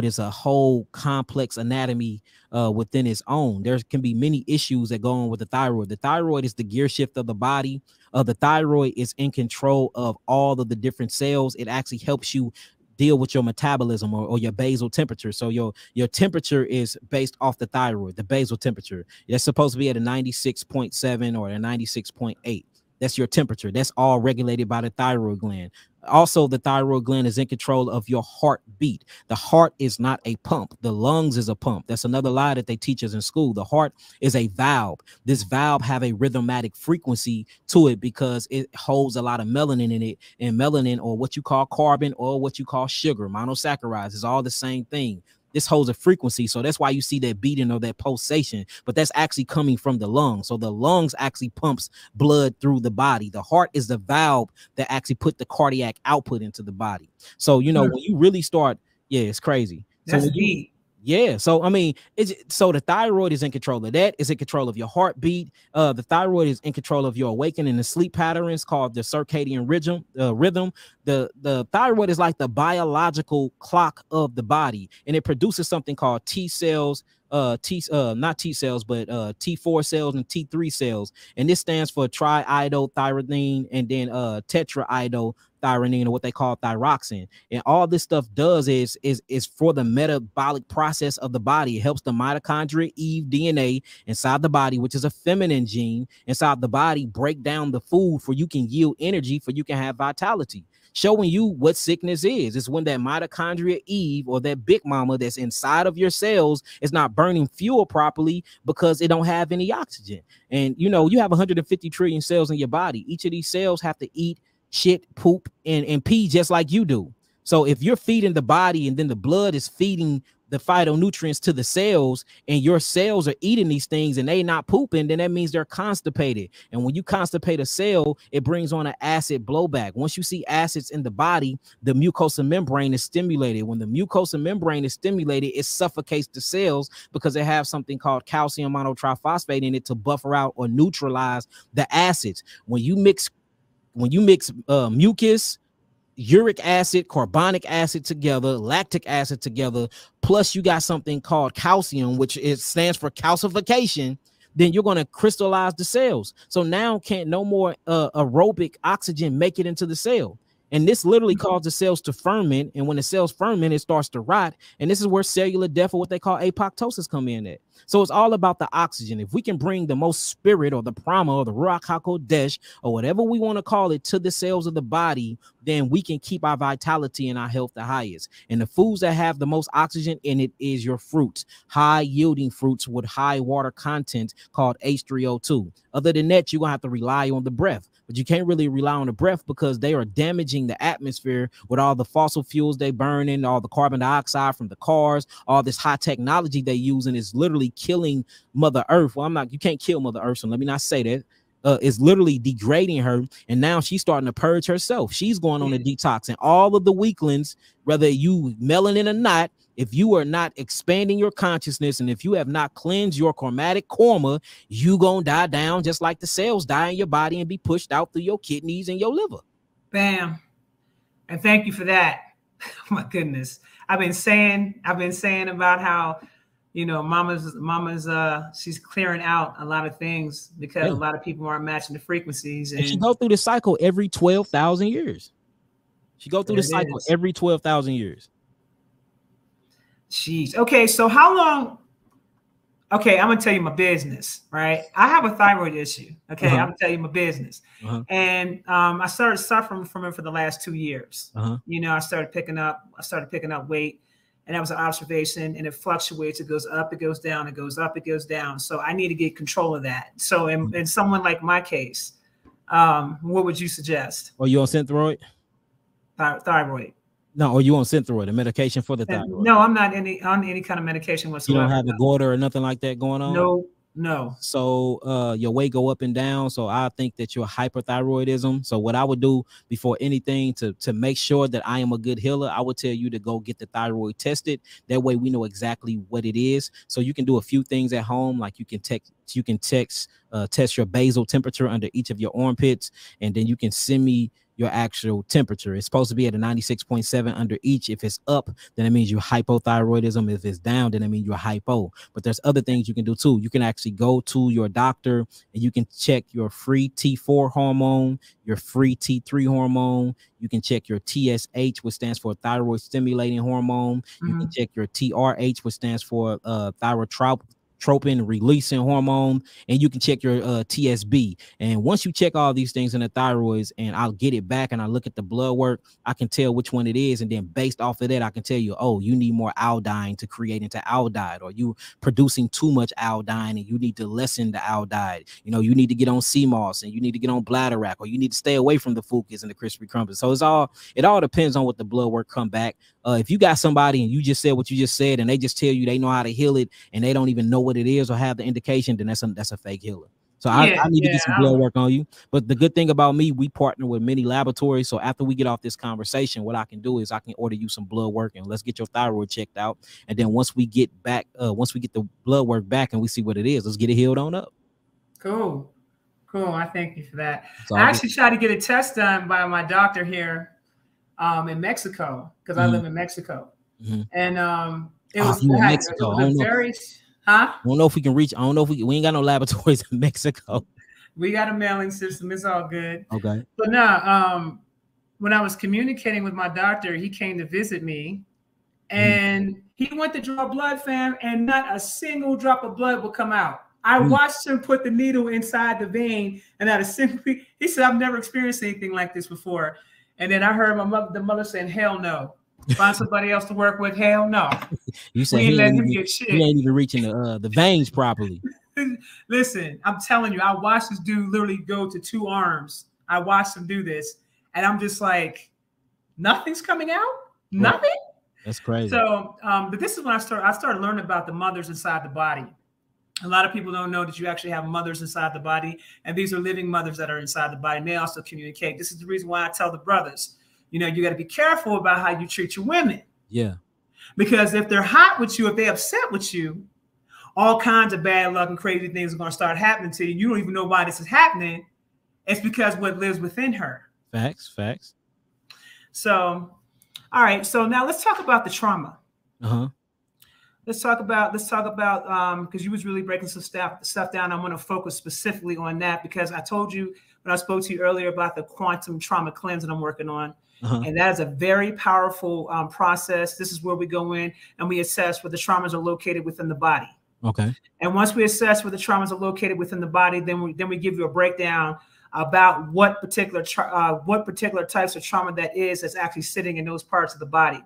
is a whole complex anatomy within its own. There can be many issues that go on with the thyroid. The thyroid is the gear shift of the body. The thyroid is in control of all of the different cells. It actually helps you deal with your metabolism, or your basal temperature. So your temperature is based off the thyroid, the basal temperature. That's supposed to be at a 96.7 or a 96.8. That's your temperature. That's all regulated by the thyroid gland. Also, the thyroid gland is in control of your heartbeat. The heart is not a pump. The lungs is a pump. That's another lie that they teach us in school. The heart is a valve. This valve have a rhythmatic frequency to it because it holds a lot of melanin in it. And melanin, or what you call carbon, or what you call sugar, monosaccharides, is all the same thing. This holds a frequency. So that's why you see that beating or that pulsation, but that's actually coming from the lungs. So the lungs actually pumps blood through the body. The heart is the valve that actually put the cardiac output into the body. So, you know, when you really start, it's crazy. That's so deep. So I mean, so the thyroid is in control of that. It's in control of your heartbeat. The thyroid is in control of your awakening and sleep patterns, called the circadian rhythm. The thyroid is like the biological clock of the body, and it produces something called T cells. Not T cells, but T4 cells and T3 cells, and this stands for triiodothyronine and then tetraiodothyronine, or what they call thyroxine. And all this stuff does is for the metabolic process of the body. It helps the mitochondria, Eve DNA inside the body, which is a feminine gene inside the body, break down the food for you can yield energy, for you can have vitality. Showing you what sickness is. It's when that mitochondria Eve, or that big mama that's inside of your cells, is not burning fuel properly because it don't have any oxygen. And you know, you have 150 trillion cells in your body. Each of these cells have to eat, shit, poop, and pee just like you do. So if you're feeding the body, and then the blood is feeding the phytonutrients to the cells, and your cells are eating these things and they not pooping, then that means they're constipated. And when you constipate a cell, it brings on an acid blowback. Once you see acids in the body, the mucosal membrane is stimulated. When the mucosal membrane is stimulated, it suffocates the cells because they have something called calcium monotriphosphate in it to buffer out or neutralize the acids. When you mix mucus, uric acid, carbonic acid together, lactic acid together, plus you got something called calcium, which stands for calcification, then you're going to crystallize the cells. So now can't no more aerobic oxygen make it into the cell. And this literally causes the cells to ferment. And when the cells ferment, it starts to rot. And this is where cellular death, or what they call apoptosis, come in at. So it's all about the oxygen. If we can bring the most spirit, or the prana, or the ruach hakodesh, or whatever we want to call it, to the cells of the body, then we can keep our vitality and our health the highest. And the foods that have the most oxygen in it is your fruits, high yielding fruits with high water content called H3O2. Other than that, you're going to have to rely on the breath. But you can't really rely on the breath because they are damaging the atmosphere with all the fossil fuels they burn in, all the carbon dioxide from the cars, all this high technology they use, and it's literally killing Mother Earth. Well, you can't kill Mother Earth, so let me not say that. Is literally degrading her, and now she's starting to purge herself. She's going on a detox, and all of the weaklings, whether you melanin or not, If you are not expanding your consciousness, and if you have not cleansed your karmatic karma, you gonna die down just like the cells die in your body and be pushed out through your kidneys and your liver. Bam. And thank you for that. My goodness. I've been saying about how, you know, mama's she's clearing out a lot of things because a lot of people aren't matching the frequencies. And she go through the cycle every 12,000 years. She go through the cycle every 12,000 years. Jeez. Okay, so how long? Okay, I'm gonna tell you my business, right? I have a thyroid issue. Okay, I'm gonna tell you my business, and I started suffering from it for the last 2 years. You know, I started picking up weight, and that was an observation, and it fluctuates. It goes up, it goes down, it goes up, it goes down. So I need to get control of that. So in someone like my case, what would you suggest? Are you on Synthroid? Thyroid. No, or you on Synthroid, a medication for the thyroid? No, I'm not on any kind of medication whatsoever. You don't have a goiter or nothing like that going on? No. So your weight go up and down. So I think that you're hyperthyroidism. So what I would do before anything to make sure that I am a good healer, I would tell you to go get the thyroid tested. That way we know exactly what it is. So you can do a few things at home, like you can test your basal temperature under each of your armpits, and then you can send me your actual temperature. It's supposed to be at a 96.7 under each. If it's up, then it means you're hypothyroidism. If it's down, then it means you're hypo. But there's other things you can do too. You can actually go to your doctor and you can check your free T4 hormone, your free T3 hormone. You can check your TSH, which stands for thyroid stimulating hormone. You can check your TRH, which stands for thyrotropin releasing hormone, and you can check your TSB. And once you check all these things in the thyroids, and I'll get it back and I look at the blood work, I can tell which one it is, and then based off of that, I can tell you, oh, you need more iodine to create into aldehyde, or you producing too much iodine and you need to lessen the aldehyde. You know, you need to get on CMOS, and you need to get on bladderwrack, or you need to stay away from the Fucus and the crispy crumpets. So it all depends on what the blood work come back. If you got somebody and you just said what you just said, and they just tell you they know how to heal it, and they don't even know what it is or have the indication, then that's a fake healer. So I need to get some blood work on you. But the good thing about me, we partner with many laboratories. So after we get off this conversation, what I can do is I can order you some blood work, and let's get your thyroid checked out. And then once we get the blood work back and we see what it is, let's get it healed on up. Cool. I thank you for that. I actually tried to get a test done by my doctor here in Mexico, because I live in Mexico. And it was Mexico. I don't know if we can reach. I don't know if we ain't got no laboratories in Mexico. We got a mailing system. It's all good. Okay. But no, when I was communicating with my doctor, he came to visit me, and he went to draw blood, fam, and not a single drop of blood would come out. I watched him put the needle inside the vein, and not a single. He said, "I've never experienced anything like this before." And then I heard the mother saying, "Hell no. Find somebody else to work with. Hell no." You said he ain't even reaching the veins properly. Listen, I'm telling you, I watched this dude literally go to 2 arms. I watched him do this, and I'm just like, nothing's coming out? Nothing? That's crazy. So, but this is when I started learning about the mothers inside the body. A lot of people don't know that you actually have mothers inside the body, and these are living mothers that are inside the body, and they also communicate. This is the reason why I tell the brothers, you know, you got to be careful about how you treat your women. Yeah. Because if they're hot with you, if they're upset with you, all kinds of bad luck and crazy things are going to start happening to you. You don't even know why this is happening. It's because what lives within her. Facts. So, all right. So now let's talk about the trauma. Let's talk about because you was really breaking some stuff down. I want to focus specifically on that, because I told you when I spoke to you earlier about the quantum trauma cleanse that I'm working on. And that is a very powerful process. This is where we go in and we assess where the traumas are located within the body. Okay. And once we assess where the traumas are located within the body, then we give you a breakdown about what particular types of trauma that's actually sitting in those parts of the body.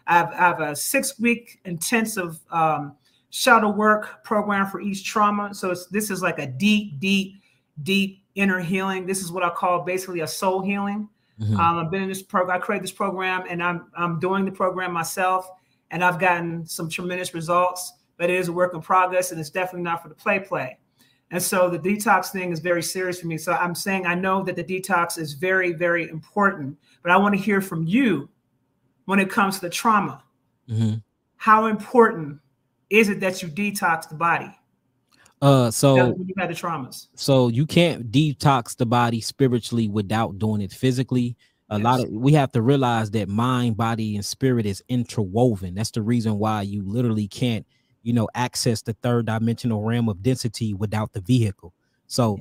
I have a 6-week intensive shadow work program for each trauma. So this is like a deep inner healing. This is what I call basically a soul healing. I've been in this program. I created this program, and I'm doing the program myself, and I've gotten some tremendous results. But it is a work in progress, and it's definitely not for the play. And so the detox thing is very serious for me. So I'm saying I know that the detox is very, very important, but I want to hear from you when it comes to the trauma. how important is it that you detox the body? So When you had the traumas. So you can't detox the body spiritually without doing it physically. Yes. We have to realize that mind, body, and spirit is interwoven. That's the reason why you literally can't, access the third dimensional realm of density without the vehicle. So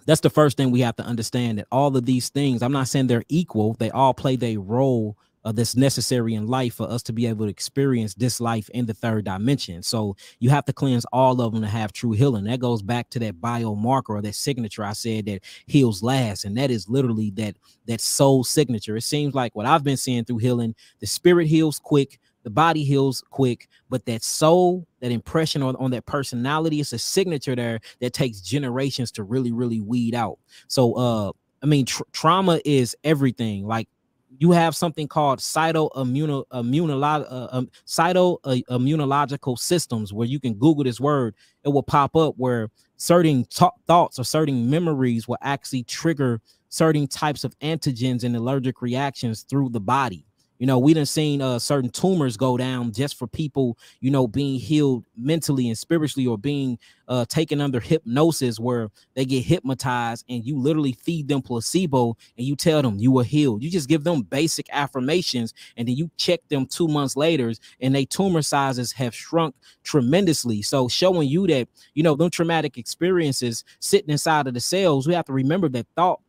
that's the first thing we have to understand, that all of these things, I'm not saying they're equal, they all play their role that's necessary in life for us to be able to experience this life in the third dimension. So you have to cleanse all of them to have true healing. That goes back to that biomarker or that signature I said that heals last, and that is literally that soul signature. It seems like what I've been seeing through healing, the spirit heals quick, the body heals quick, but that soul, that impression on that personality, it's a signature there that takes generations to really, really weed out. So, trauma is everything. Like, you have something called cytoimmunological systems, where you can Google this word. It will pop up where certain thoughts or certain memories will actually trigger certain types of antigens and allergic reactions through the body. We done seen certain tumors go down just for people, being healed mentally and spiritually, or being taken under hypnosis, where they get hypnotized and you literally feed them placebo and you tell them you were healed. You just give them basic affirmations, and then you check them 2 months later and they tumor sizes have shrunk tremendously. So showing you that, them traumatic experiences sitting inside of the cells, we have to remember that thought,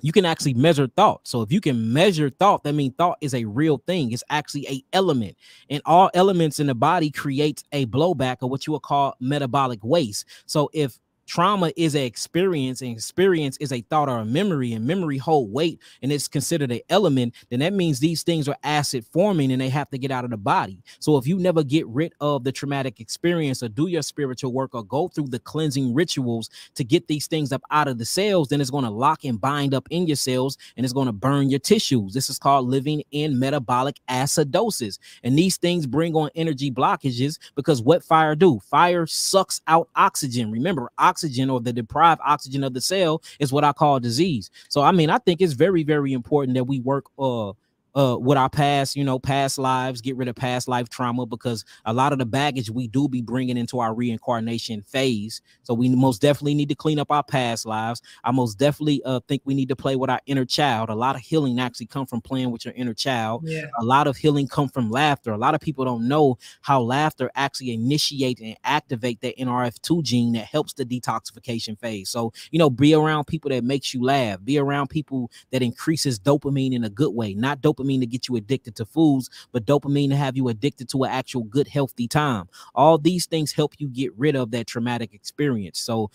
you can actually measure thought. So if you can measure thought, that means thought is a real thing. It's actually a element, and all elements in the body creates a blowback, or what you would call metabolic waste. So if trauma is an experience, and experience is a thought or a memory, and memory hold weight, and it's considered an element, then that means these things are acid forming and they have to get out of the body. So if you never get rid of the traumatic experience, or do your spiritual work, or go through the cleansing rituals to get these things up out of the cells, then it's going to lock and bind up in your cells, and it's going to burn your tissues. This is called living in metabolic acidosis. And these things bring on energy blockages, because what fire do? Fire sucks out oxygen. Remember, oxygen, or the deprived oxygen of the cell, is what I call disease. So I think it's very, very important that we work with our past, past lives, get rid of past life trauma, because a lot of the baggage we do be bringing into our reincarnation phase. So we most definitely need to clean up our past lives. I most definitely think we need to play with our inner child. A lot of healing actually come from playing with your inner child. Yeah. A lot of healing come from laughter. A lot of people don't know how laughter actually initiate and activate that NRF2 gene that helps the detoxification phase. So, be around people that makes you laugh. Be around people that increases dopamine in a good way, not dopamine to get you addicted to foods, but dopamine to have you addicted to an actual good, healthy time. All these things help you get rid of that traumatic experience. So,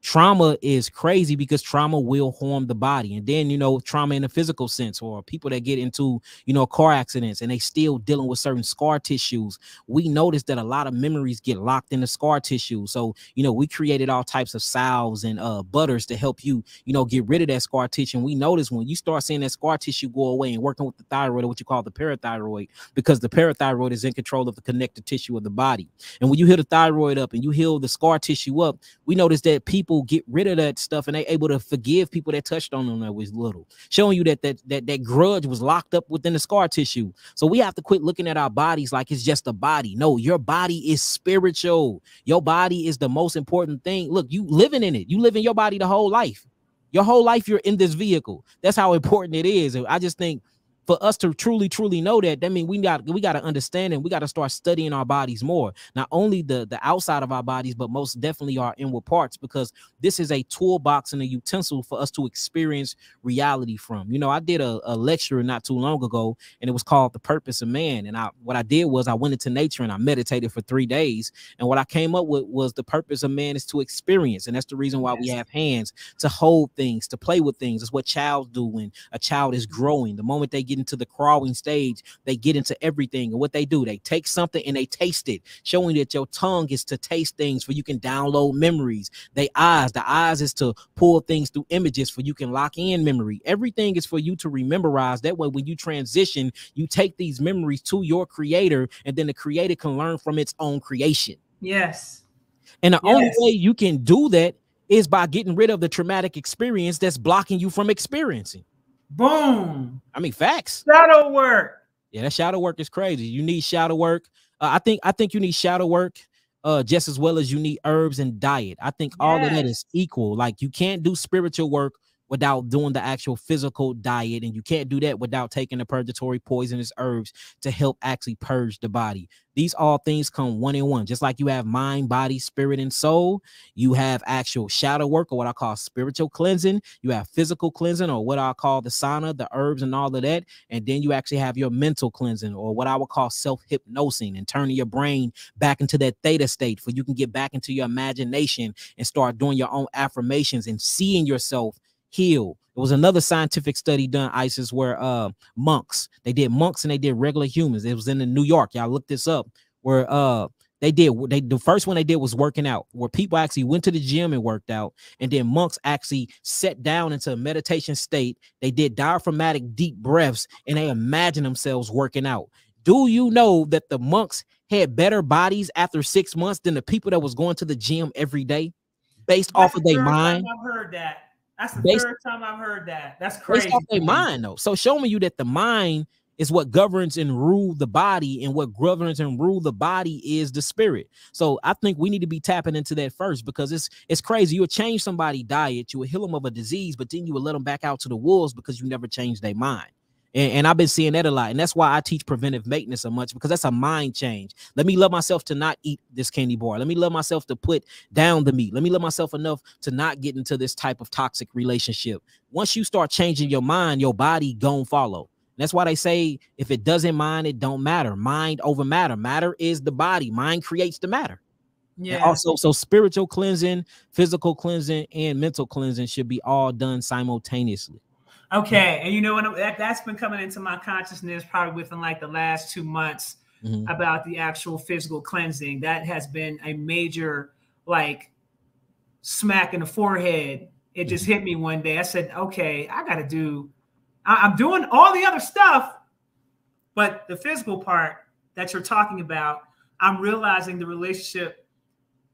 trauma is crazy, because trauma will harm the body. And then, trauma in a physical sense, or people that get into, car accidents and they still dealing with certain scar tissues. We notice that a lot of memories get locked in the scar tissue. So, we created all types of salves and butters to help you, get rid of that scar tissue. And we notice when you start seeing that scar tissue go away, and working with the thyroid, or what you call the parathyroid, because the parathyroid is in control of the connective tissue of the body. And when you heal the thyroid up and you heal the scar tissue up, we notice that people get rid of that stuff, and they able to forgive people that touched on them that was little, showing you that grudge was locked up within the scar tissue. So we have to quit looking at our bodies like it's just a body. No, your body is spiritual. Your body is the most important thing. Look, you living in it. You live in your body the whole life. Your whole life you're in this vehicle. That's how important it is. I just think for us to truly, truly know that means we got to understand, and we got to start studying our bodies more. Not only the outside of our bodies, but most definitely our inward parts, because this is a toolbox and a utensil for us to experience reality from. I did a lecture not too long ago, and it was called The Purpose of Man. And what I did was I went into nature and I meditated for 3 days. And what I came up with was the purpose of man is to experience. And that's the reason why we have hands, to hold things, to play with things. It's what childs do when a child is growing. The moment they get into the crawling stage, they get into everything. And what they do, they take something and they taste it, showing that your tongue is to taste things for you can download memories. The eyes is to pull things through images for you can lock in memory. Everything is for you to rememberize. That way, when you transition, you take these memories to your creator, and then the creator can learn from its own creation. Yes. And the only way you can do that is by getting rid of the traumatic experience that's blocking you from experiencing. Boom. Facts. Shadow work. Yeah, that shadow work is crazy. You need shadow work. I think you need shadow work just as well as you need herbs and diet. I think all of that Yes. is equal. Like you can't do spiritual work without doing the actual physical diet, and you can't do that without taking the purgatory poisonous herbs to help actually purge the body. These all things come one in one. Just like you have mind, body, spirit, and soul, you have actual shadow work, or what I call spiritual cleansing. You have physical cleansing, or what I call the sauna, the herbs, and all of that. And then you actually have your mental cleansing, or what I would call self-hypnosing, and turning your brain back into that theta state for you can get back into your imagination and start doing your own affirmations and seeing yourself heal. It was another scientific study done, Isis, where they did monks and they did regular humans. It was in New York. Y'all look this up, where the first one they did was working out, where people actually went to the gym and worked out, and then monks actually sat down into a meditation state. They did diaphragmatic deep breaths and they imagined themselves working out. Do you know that the monks had better bodies after 6 months than the people that was going to the gym every day, based off of their mind? I've heard that. That's the Based, third time I've heard that. That's based crazy. off their mind, though. So showing you that the mind is what governs and rule the body, and what governs and rule the body is the spirit. So I think we need to be tapping into that first, because it's crazy. You would change somebody's diet, you would heal them of a disease, but then you would let them back out to the wolves because you never changed their mind. And I've been seeing that a lot. And that's why I teach preventive maintenance so much, because that's a mind change. Let me love myself to not eat this candy bar. Let me love myself to put down the meat. Let me love myself enough to not get into this type of toxic relationship. Once you start changing your mind, your body gon' follow. That's why they say if it doesn't mind, it don't matter. Mind over matter. Matter is the body. Mind creates the matter. Yeah. And also, so spiritual cleansing, physical cleansing, and mental cleansing should be all done simultaneously. Okay. And you know what, that's been coming into my consciousness probably within like the last 2 months about the actual physical cleansing. That has been a major like smack in the forehead. It just hit me one day. I said, okay, I'm doing all the other stuff, but the physical part that you're talking about, I'm realizing the relationship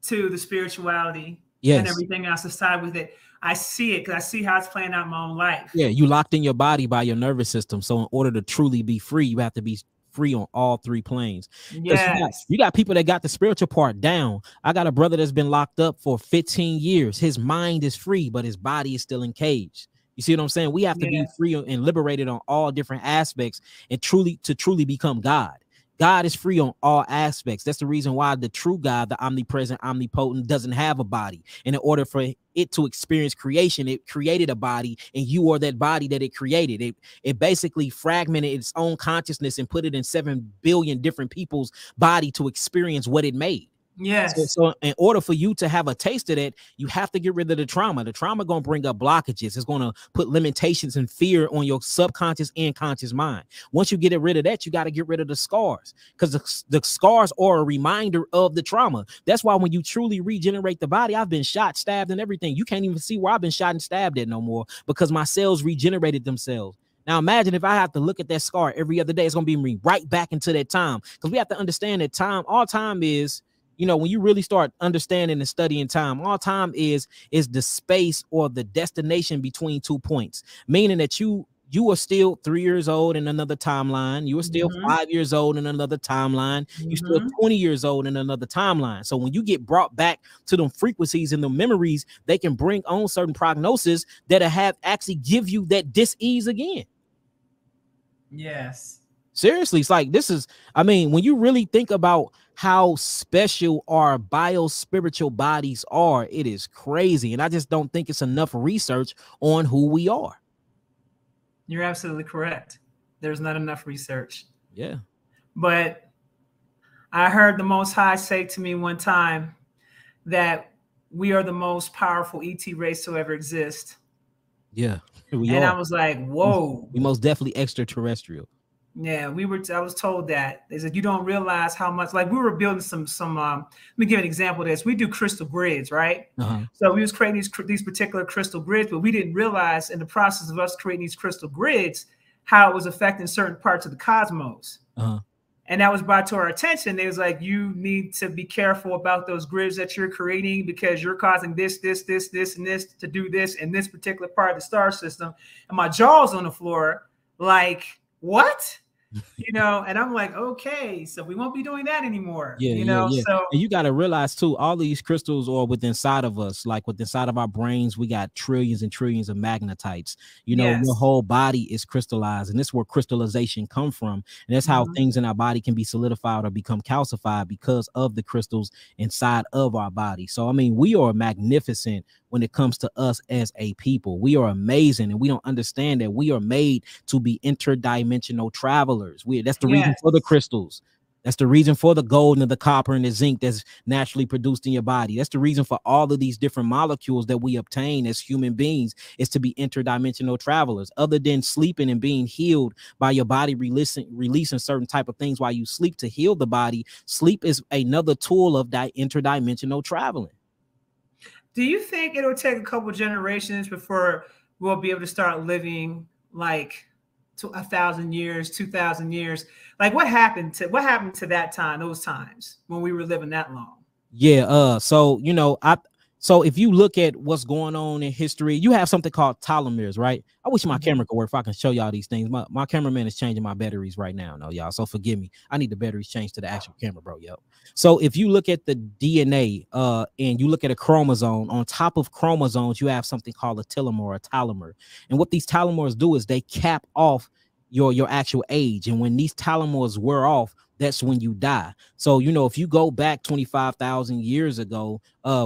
to the spirituality and everything else aside with it. I see it because I see how it's playing out in my own life. Yeah, you locked in your body by your nervous system. So in order to truly be free, you have to be free on all three planes. Yes. You got people that got the spiritual part down. I got a brother that's been locked up for 15 years. His mind is free, but his body is still encaged. You see what I'm saying? We have to be free and liberated on all different aspects and truly become God. God is free on all aspects. That's the reason why the true God, the omnipresent, omnipotent, doesn't have a body. And in order for it to experience creation, it created a body, and you are that body that it created. It basically fragmented its own consciousness and put it in 7 billion different people's body to experience what it made. Yes. So in order for you to have a taste of that, you have to get rid of the trauma. The trauma going to bring up blockages. It's going to put limitations and fear on your subconscious and conscious mind. Once you get rid of that, you got to get rid of the scars, because the scars are a reminder of the trauma. That's why when you truly regenerate the body, I've been shot, stabbed, and everything. You can't even see where I've been shot and stabbed at no more, because my cells regenerated themselves. Now imagine if I have to look at that scar every other day, it's going to be me right back into that time, because we have to understand that all time is, you know, when you really start understanding and studying time, all time is the space or the destination between 2 points, meaning that you are still 3 years old in another timeline. You are still 5 years old in another timeline. You're still 20 years old in another timeline. So when you get brought back to them frequencies and the memories, they can bring on certain prognosis that have actually give you that dis-ease again. Yes. Seriously, it's like when you really think about how special our bio-spiritual bodies are, it is crazy. And I just don't think it's enough research on who we are. You're absolutely correct. There's not enough research. Yeah. But I heard the Most High say to me one time that we are the most powerful ET race to ever exist. Yeah. I was like, whoa. We most definitely extraterrestrial. Yeah, I was told that. They said, you don't realize how much, like we were building some let me give an example of this. We do crystal grids, right? So we was creating these particular crystal grids, but we didn't realize in the process of us creating these crystal grids, how it was affecting certain parts of the cosmos. And that was brought to our attention. They was like, you need to be careful about those grids that you're creating, because you're causing this, and this to do this in this particular part of the star system. And my jaw's on the floor, like, what? you know, and I'm like, okay, so we won't be doing that anymore, Yeah, you yeah, know. yeah. So And you got to realize too, all these crystals are within inside of us, like within inside of our brains, we got trillions and trillions of magnetites. You know, your yes. whole body is crystallized, and this is where crystallization come from. And that's how things in our body can be solidified or become calcified because of the crystals inside of our body. So, I mean, we are magnificent when it comes to us as a people. We are amazing, and we don't understand that we are made to be interdimensional travelers. That's the reason Yes. for the crystals. That's the reason for the gold and the copper and the zinc that's naturally produced in your body. That's the reason for all of these different molecules that we obtain as human beings, is to be interdimensional travelers. Other than sleeping and being healed by your body releasing certain type of things while you sleep to heal the body, sleep is another tool of that interdimensional traveling. Do you think it'll take a couple generations before we'll be able to start living like to 1,000 years, 2,000 years? Like what happened to that time, those times when we were living that long? Yeah, so you know, so if you look at what's going on in history, you have something called telomeres, right? I wish my camera could work if I can show y'all these things. My cameraman is changing my batteries right now, no, y'all. So forgive me. I need the batteries changed to the actual camera, bro. Yo. So if you look at the DNA, and you look at a chromosome, on top of chromosomes, you have something called a telomere or a telomer. And what these telomeres do is they cap off your actual age. And when these telomeres wear off, that's when you die. So, you know, if you go back 25,000 years ago,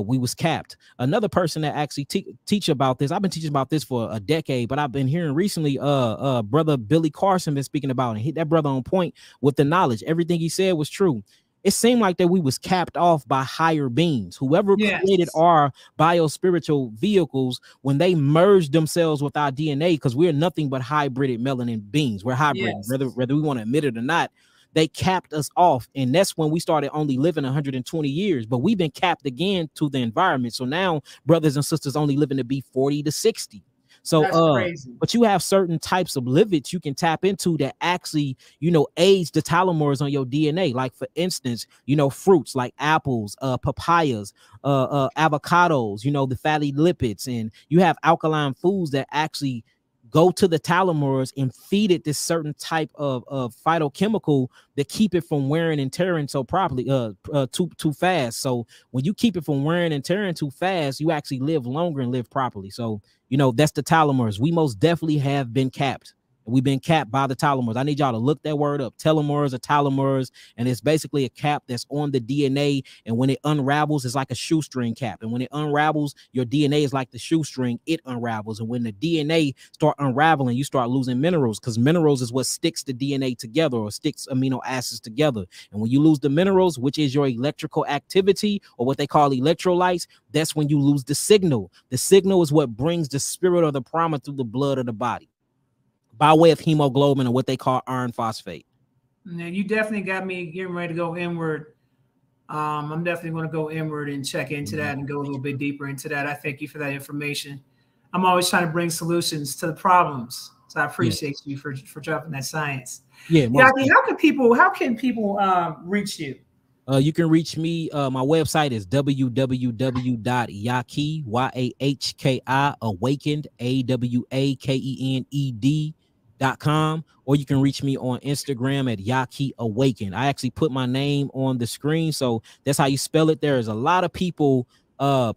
we was capped. Another person that actually teach about this, I've been teaching about this for a decade, but I've been hearing recently, brother Billy Carson been speaking about it. Hit that brother on point with the knowledge. Everything he said was true. It seemed like that we was capped off by higher beings. Whoever created our biospiritual vehicles, when they merged themselves with our DNA, because we're nothing but hybrided melanin beings. We're hybrid, whether we want to admit it or not. They capped us off, and that's when we started only living 120 years. But we've been capped again to the environment. So now brothers and sisters only living to be 40 to 60. So that's crazy. But you have certain types of lipids you can tap into that actually, you know, age the telomeres on your DNA. Like for instance, you know, fruits like apples, papayas, avocados, you know, the fatty lipids, and you have alkaline foods that actually go to the telomeres and feed it this certain type of phytochemical that keep it from wearing and tearing so properly too fast. So when you keep it from wearing and tearing too fast, you actually live longer and live properly. So, you know, that's the telomeres. We most definitely have been capped. We've been capped by the telomeres. I need y'all to look that word up. Telomeres or telomeres. And it's basically a cap that's on the DNA. And when it unravels, it's like a shoestring cap. And when it unravels, your DNA is like the shoestring. It unravels. And when the DNA start unraveling, you start losing minerals, because minerals is what sticks the DNA together or sticks amino acids together. And when you lose the minerals, which is your electrical activity or what they call electrolytes, that's when you lose the signal. The signal is what brings the spirit or the prana through the blood of the body by way of hemoglobin and what they call iron phosphate. Now you definitely got me getting ready to go inward. I'm definitely going to go inward and check into that and go a little bit deeper into that. I thank you for that information. I'm always trying to bring solutions to the problems, so I appreciate you for dropping that science. Yeah. Yahki, how can people reach you? You can reach me. My website is www.yahki, YAHKI, awakened, AWAKENED.com, or you can reach me on Instagram at Yahki Awakened. I actually put my name on the screen, so that's how you spell it. There is a lot of people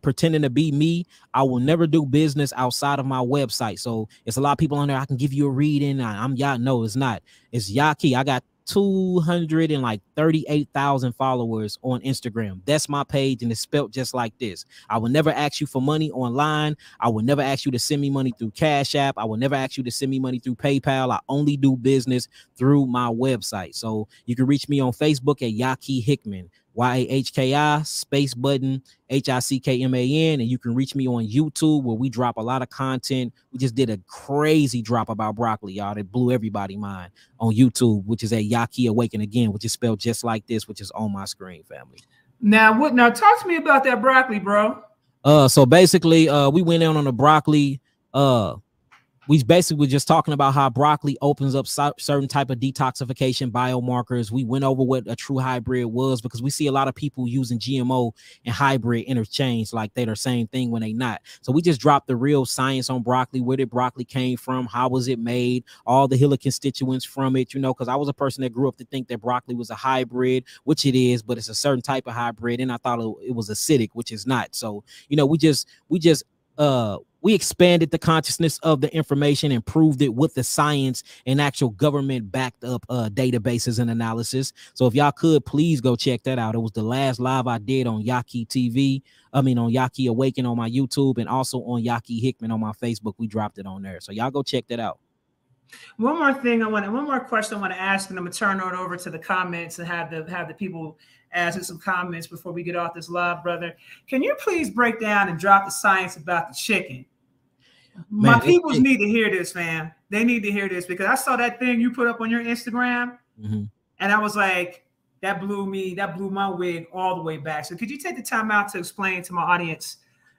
pretending to be me. I will never do business outside of my website. So it's a lot of people on there. I can give you a reading. I'm Yah. No, it's not. It's Yahki. I got 238,000 followers on Instagram. That's my page, and it's spelled just like this. I will never ask you for money online. I will never ask you to send me money through Cash App. I will never ask you to send me money through PayPal. I only do business through my website. So you can reach me on Facebook at Yahki Hickman, YAHKI space button HICKMAN, and you can reach me on YouTube, where we drop a lot of content. We just did a crazy drop about broccoli, y'all, that blew everybody's mind on YouTube, which is at Yahki Awaken again, which is spelled just like this, which is on my screen, family. Now talk to me about that broccoli, bro. So basically we went in on the broccoli. We basically were just talking about how broccoli opens up certain type of detoxification biomarkers. We went over what a true hybrid was, because we see a lot of people using GMO and hybrid interchange like they're the same thing when they not. So we just dropped the real science on broccoli. Where did broccoli came from? How was it made? All the hilla constituents from it, you know, because I was a person that grew up to think that broccoli was a hybrid, which it is, but it's a certain type of hybrid. And I thought it was acidic, which is not. So, you know, we expanded the consciousness of the information and proved it with the science and actual government backed up databases and analysis. So if y'all could please go check that out. It was the last live I did on Yahki TV. I mean, on Yahki Awaken on my YouTube, and also on Yahki Hickman on my Facebook. We dropped it on there. So y'all go check that out. One more question I want to ask, and I'm gonna turn it over to the comments and have the people asking some comments before we get off this live, brother. Can you please break down and drop the science about the chicken? My peoples need to hear this, man. They need to hear this, because I saw that thing you put up on your Instagram, and I was like, that blew my wig all the way back. So could you take the time out to explain to my audience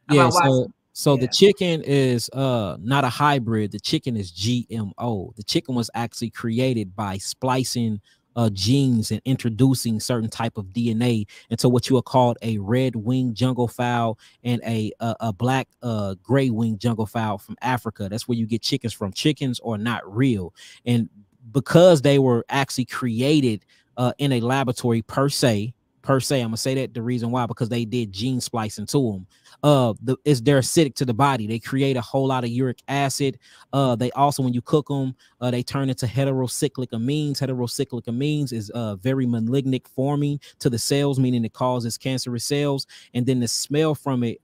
about why? So the chicken is not a hybrid. The chicken is GMO. The chicken was actually created by splicing genes and introducing certain type of DNA into what you are called a red-winged jungle fowl and a black gray-winged jungle fowl from Africa. That's where you get chickens from. Chickens are not real, and because they were actually created in a laboratory per se, I'm gonna say that the reason why, because they did gene splicing to them. They're acidic to the body. They create a whole lot of uric acid. They also, when you cook them, they turn into heterocyclic amines. Heterocyclic amines is very malignant forming to the cells, meaning it causes cancerous cells. And then the smell from it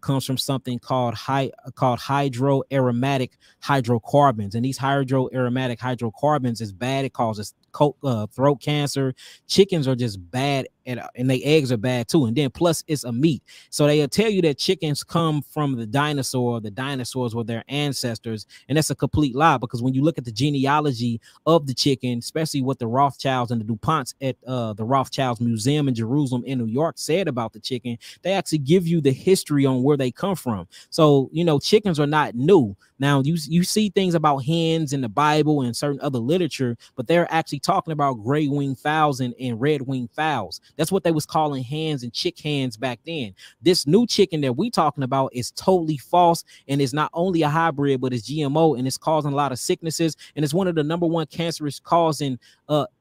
comes from something called hydroaromatic hydrocarbons. And these hydroaromatic hydrocarbons is bad. It causes throat cancer. Chickens are just bad, and their eggs are bad too. And then plus it's a meat. So they'll tell you that chickens come from the dinosaurs were their ancestors. And that's a complete lie, because when you look at the genealogy of the chicken, especially what the Rothschilds and the DuPonts at the Rothschilds Museum in Jerusalem in New York said about the chicken, they actually give you the history on where they come from. So, you know, chickens are not new. Now, you see things about hens in the Bible and certain other literature, but they're actually talking about gray-winged fowls and red-winged fowls. That's what they was calling hens and chick hens back then. This new chicken that we talking about is totally false, and it's not only a hybrid, but it's GMO, and it's causing a lot of sicknesses, and it's one of the #1 cancerous causing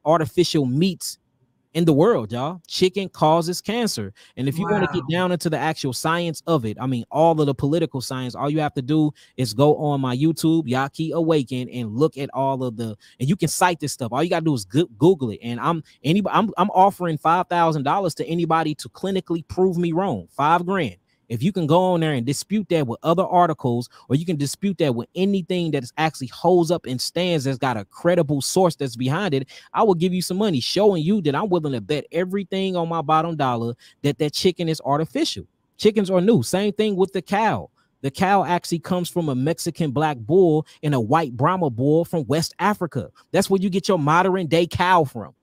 artificial meats in the world, y'all. Chicken causes cancer. And if you want to get down into the actual science of it, I mean, all of the political science, all you have to do is go on my YouTube, Yahki Awaken, and look at all of the, and you can cite this stuff. All you got to do is Google it. And I'm offering $5,000 to anybody to clinically prove me wrong. $5,000. If you can go on there and dispute that with other articles, or you can dispute that with anything that is actually holds up and stands, that's got a credible source that's behind it, I will give you some money showing you that I'm willing to bet everything on my bottom dollar that chicken is artificial. Chickens are new. Same thing with the cow. The cow actually comes from a Mexican black bull and a white Brahma bull from West Africa. That's where you get your modern day cow from.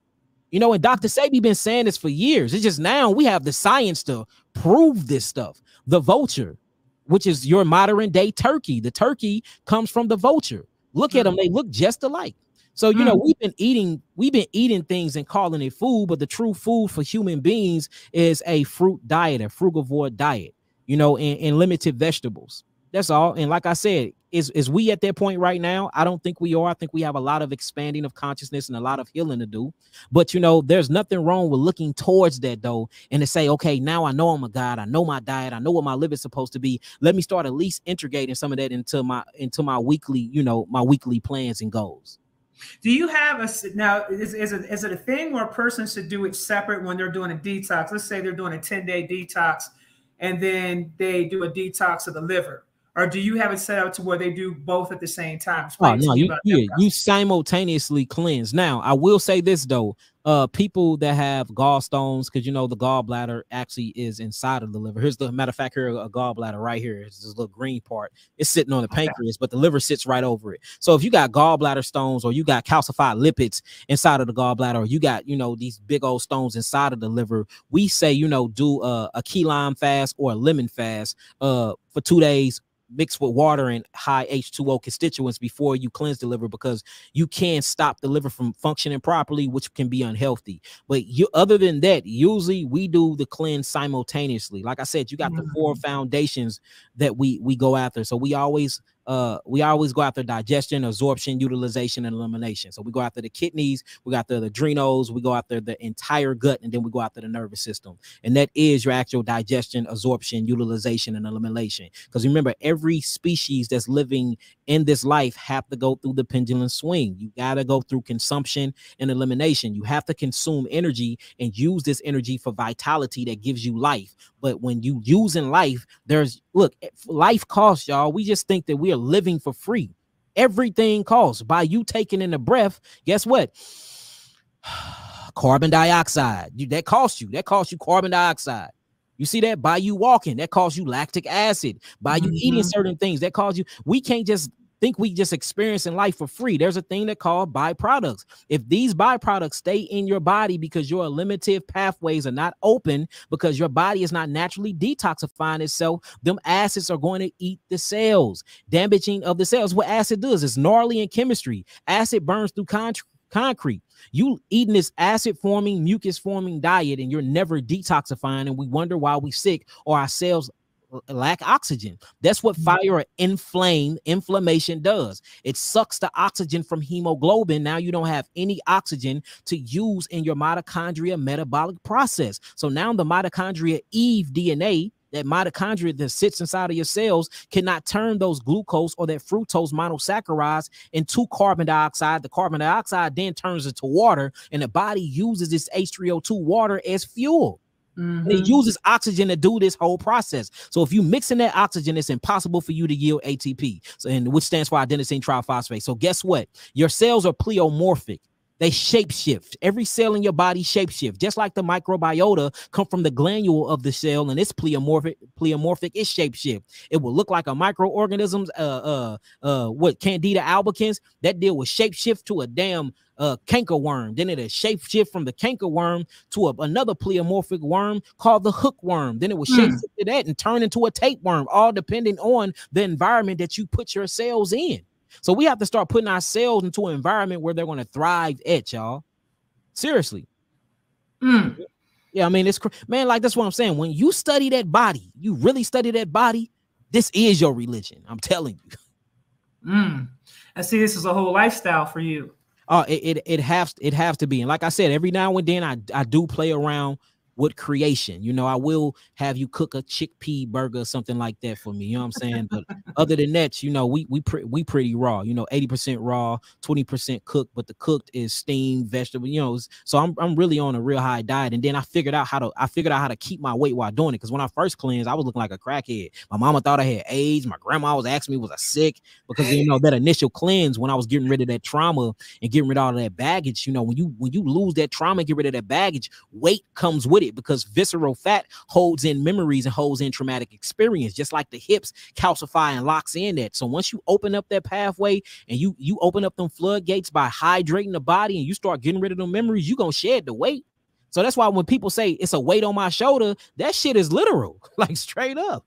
You know, and Dr. Sebi been saying this for years. It's just now we have the science to prove this stuff. The vulture, which is your modern day turkey. The turkey comes from the vulture. Look at them. They look just alike. So, you know, we've been eating things and calling it food, but the true food for human beings is a fruit diet, a frugivore diet, you know, and limited vegetables. That's all. And like I said, is we at that point right now? I don't think we are. I think we have a lot of expanding of consciousness and a lot of healing to do. But, you know, there's nothing wrong with looking towards that, though, and to say, okay, now I know I'm a God. I know my diet. I know what my living's supposed to be. Let me start at least integrating some of that into my weekly, you know, my weekly plans and goals. Do you have now, is it a thing where a person should do it separate when they're doing a detox? Let's say they're doing a 10-day detox and then they do a detox of the liver. Or do you have it set up to where they do both at the same time? Oh, no, you simultaneously cleanse. Now, I will say this, though. people that have gallstones, because you know the gallbladder actually is inside of the liver. Here's the matter of fact, here a gallbladder right here. It's this little green part. It's sitting on the pancreas, but the liver sits right over it. So if you got gallbladder stones, or you got calcified lipids inside of the gallbladder, or you got, you know, these big old stones inside of the liver, we say, you know, do a key lime fast or a lemon fast for 2 days, mixed with water and high H2O constituents before you cleanse the liver, because you can stop the liver from functioning properly, which can be unhealthy. But you, other than that, usually we do the cleanse simultaneously. Like I said, you got the 4 foundations that we go after. So we always go after digestion, absorption, utilization, and elimination. So we go after the kidneys, we go after the adrenals, we go after the entire gut, and then we go after the nervous system. And that is your actual digestion, absorption, utilization, and elimination. Because remember, every species that's living in this life have to go through the pendulum swing. You got to go through consumption and elimination. You have to consume energy and use this energy for vitality that gives you life. But when you using life, look, life costs, y'all. We just think that we are living for free. Everything costs. By you taking in the breath, guess what? Carbon dioxide. That costs you. That costs you carbon dioxide. You see that? By you walking, that costs you lactic acid. By you eating certain things, that costs you. We can't just think we just experiencing life for free. There's a thing that called byproducts. If these byproducts stay in your body because your eliminative pathways are not open, because your body is not naturally detoxifying itself, them acids are going to eat the cells, damaging of the cells. What acid does is gnarly in chemistry. Acid burns through concrete. You eating this acid forming, mucus forming diet, and you're never detoxifying, and we wonder why we sick or our cells lack oxygen. That's what fire or inflammation does. It sucks the oxygen from hemoglobin. Now you don't have any oxygen to use in your mitochondria metabolic process. So now the mitochondria Eve DNA, that mitochondria that sits inside of your cells, cannot turn those glucose or that fructose monosaccharides into carbon dioxide. The carbon dioxide then turns into water, and the body uses this H3O2 water as fuel. And it uses oxygen to do this whole process. So if you mix in that oxygen, it's impossible for you to yield ATP, and which stands for adenosine triphosphate. So guess what? Your cells are pleomorphic. They shapeshift. Every cell in your body shapeshift, just like the microbiota come from the granule of the cell, and it's pleomorphic. It's shapeshift. It will look like a microorganisms. What Candida albicans, that deal with shapeshift to a damn cankerworm. Then it'll shapeshift from the cankerworm to another pleomorphic worm called the hookworm. Then it will shapeshift to that and turn into a tapeworm, all depending on the environment that you put your cells in. So we have to start putting our cells into an environment where they're going to thrive at, y'all. Seriously. Yeah, I mean, it's, man, like, that's what I'm saying. When you study that body, you really study that body, this is your religion. I'm telling you. I see this is a whole lifestyle for you. It has to be. And like I said, every now and then I do play around with creation. You know, I will have you cook a chickpea burger or something like that for me. You know what I'm saying? But other than that, you know, we pretty raw. You know, 80% raw, 20% cooked, but the cooked is steamed vegetable. You know, so I'm really on a real high diet. And then I figured out how to keep my weight while doing it. Because when I first cleansed, I was looking like a crackhead. My mama thought I had AIDS. My grandma was asking me was I sick, because you know that initial cleanse, when I was getting rid of that trauma and getting rid of all of that baggage. You know, when you lose that trauma and get rid of that baggage, weight comes with it, because visceral fat holds in memories and holds in traumatic experience, just like the hips calcify and locks in that. So once you open up that pathway and you open up them floodgates by hydrating the body, and you start getting rid of them memories, you're gonna shed the weight. So that's why when people say it's a weight on my shoulder, that shit is literal, like straight up.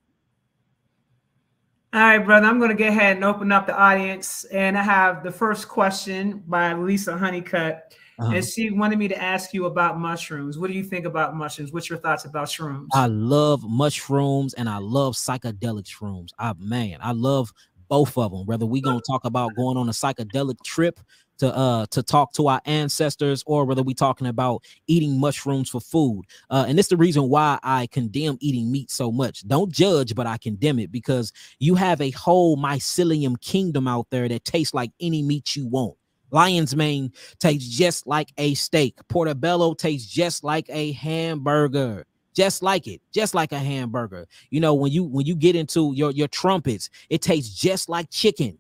All right, brother, I'm going to go ahead and open up the audience, and I have the first question by Lisa Honeycutt. And she wanted me to ask you about mushrooms. What do you think about mushrooms? What's your thoughts about shrooms? I love mushrooms and I love psychedelic shrooms. I love both of them. Whether we gonna talk about going on a psychedelic trip to talk to our ancestors, or whether we talking about eating mushrooms for food. And it's the reason why I condemn eating meat so much. Don't judge, but I condemn it, because you have a whole mycelium kingdom out there that tastes like any meat you want. Lion's mane tastes just like a steak. Portobello tastes just like a hamburger. Just like a hamburger. You know, when you get into your trumpets, it tastes just like chicken.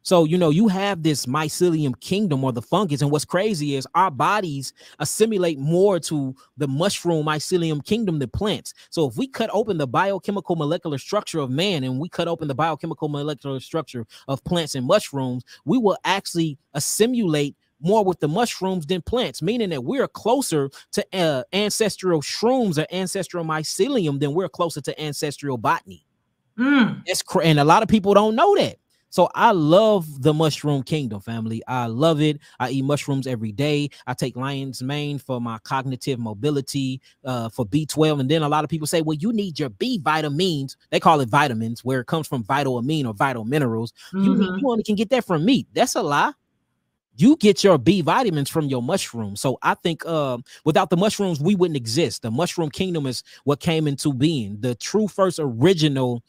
So, you know, you have this mycelium kingdom or the fungus. And what's crazy is our bodies assimilate more to the mushroom mycelium kingdom than plants. So if we cut open the biochemical molecular structure of man and we cut open the biochemical molecular structure of plants and mushrooms, we will actually assimilate more with the mushrooms than plants, meaning that we're closer to ancestral shrooms or ancestral mycelium than we're closer to ancestral botany. That's and a lot of people don't know that. So I love the mushroom kingdom, family. I love it. I eat mushrooms every day. I take lion's mane for my cognitive mobility, for B12. And then a lot of people say, well, you need your B vitamins. They call it vitamins, where it comes from vital amine or vital minerals. You only can get that from meat. That's a lie. You get your B vitamins from your mushrooms. So I think without the mushrooms, we wouldn't exist. The mushroom kingdom is what came into being. The true first original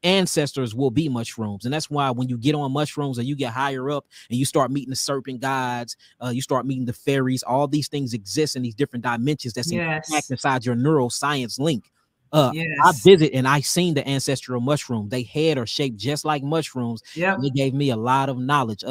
ancestors will be mushrooms. And that's why when you get on mushrooms and you get higher up and you start meeting the serpent gods, you start meeting the fairies, all these things exist in these different dimensions that's inside your neuroscience link. I visit and I seen the ancestral mushroom. They head are shaped just like mushrooms. Yeah, they gave me a lot of knowledge.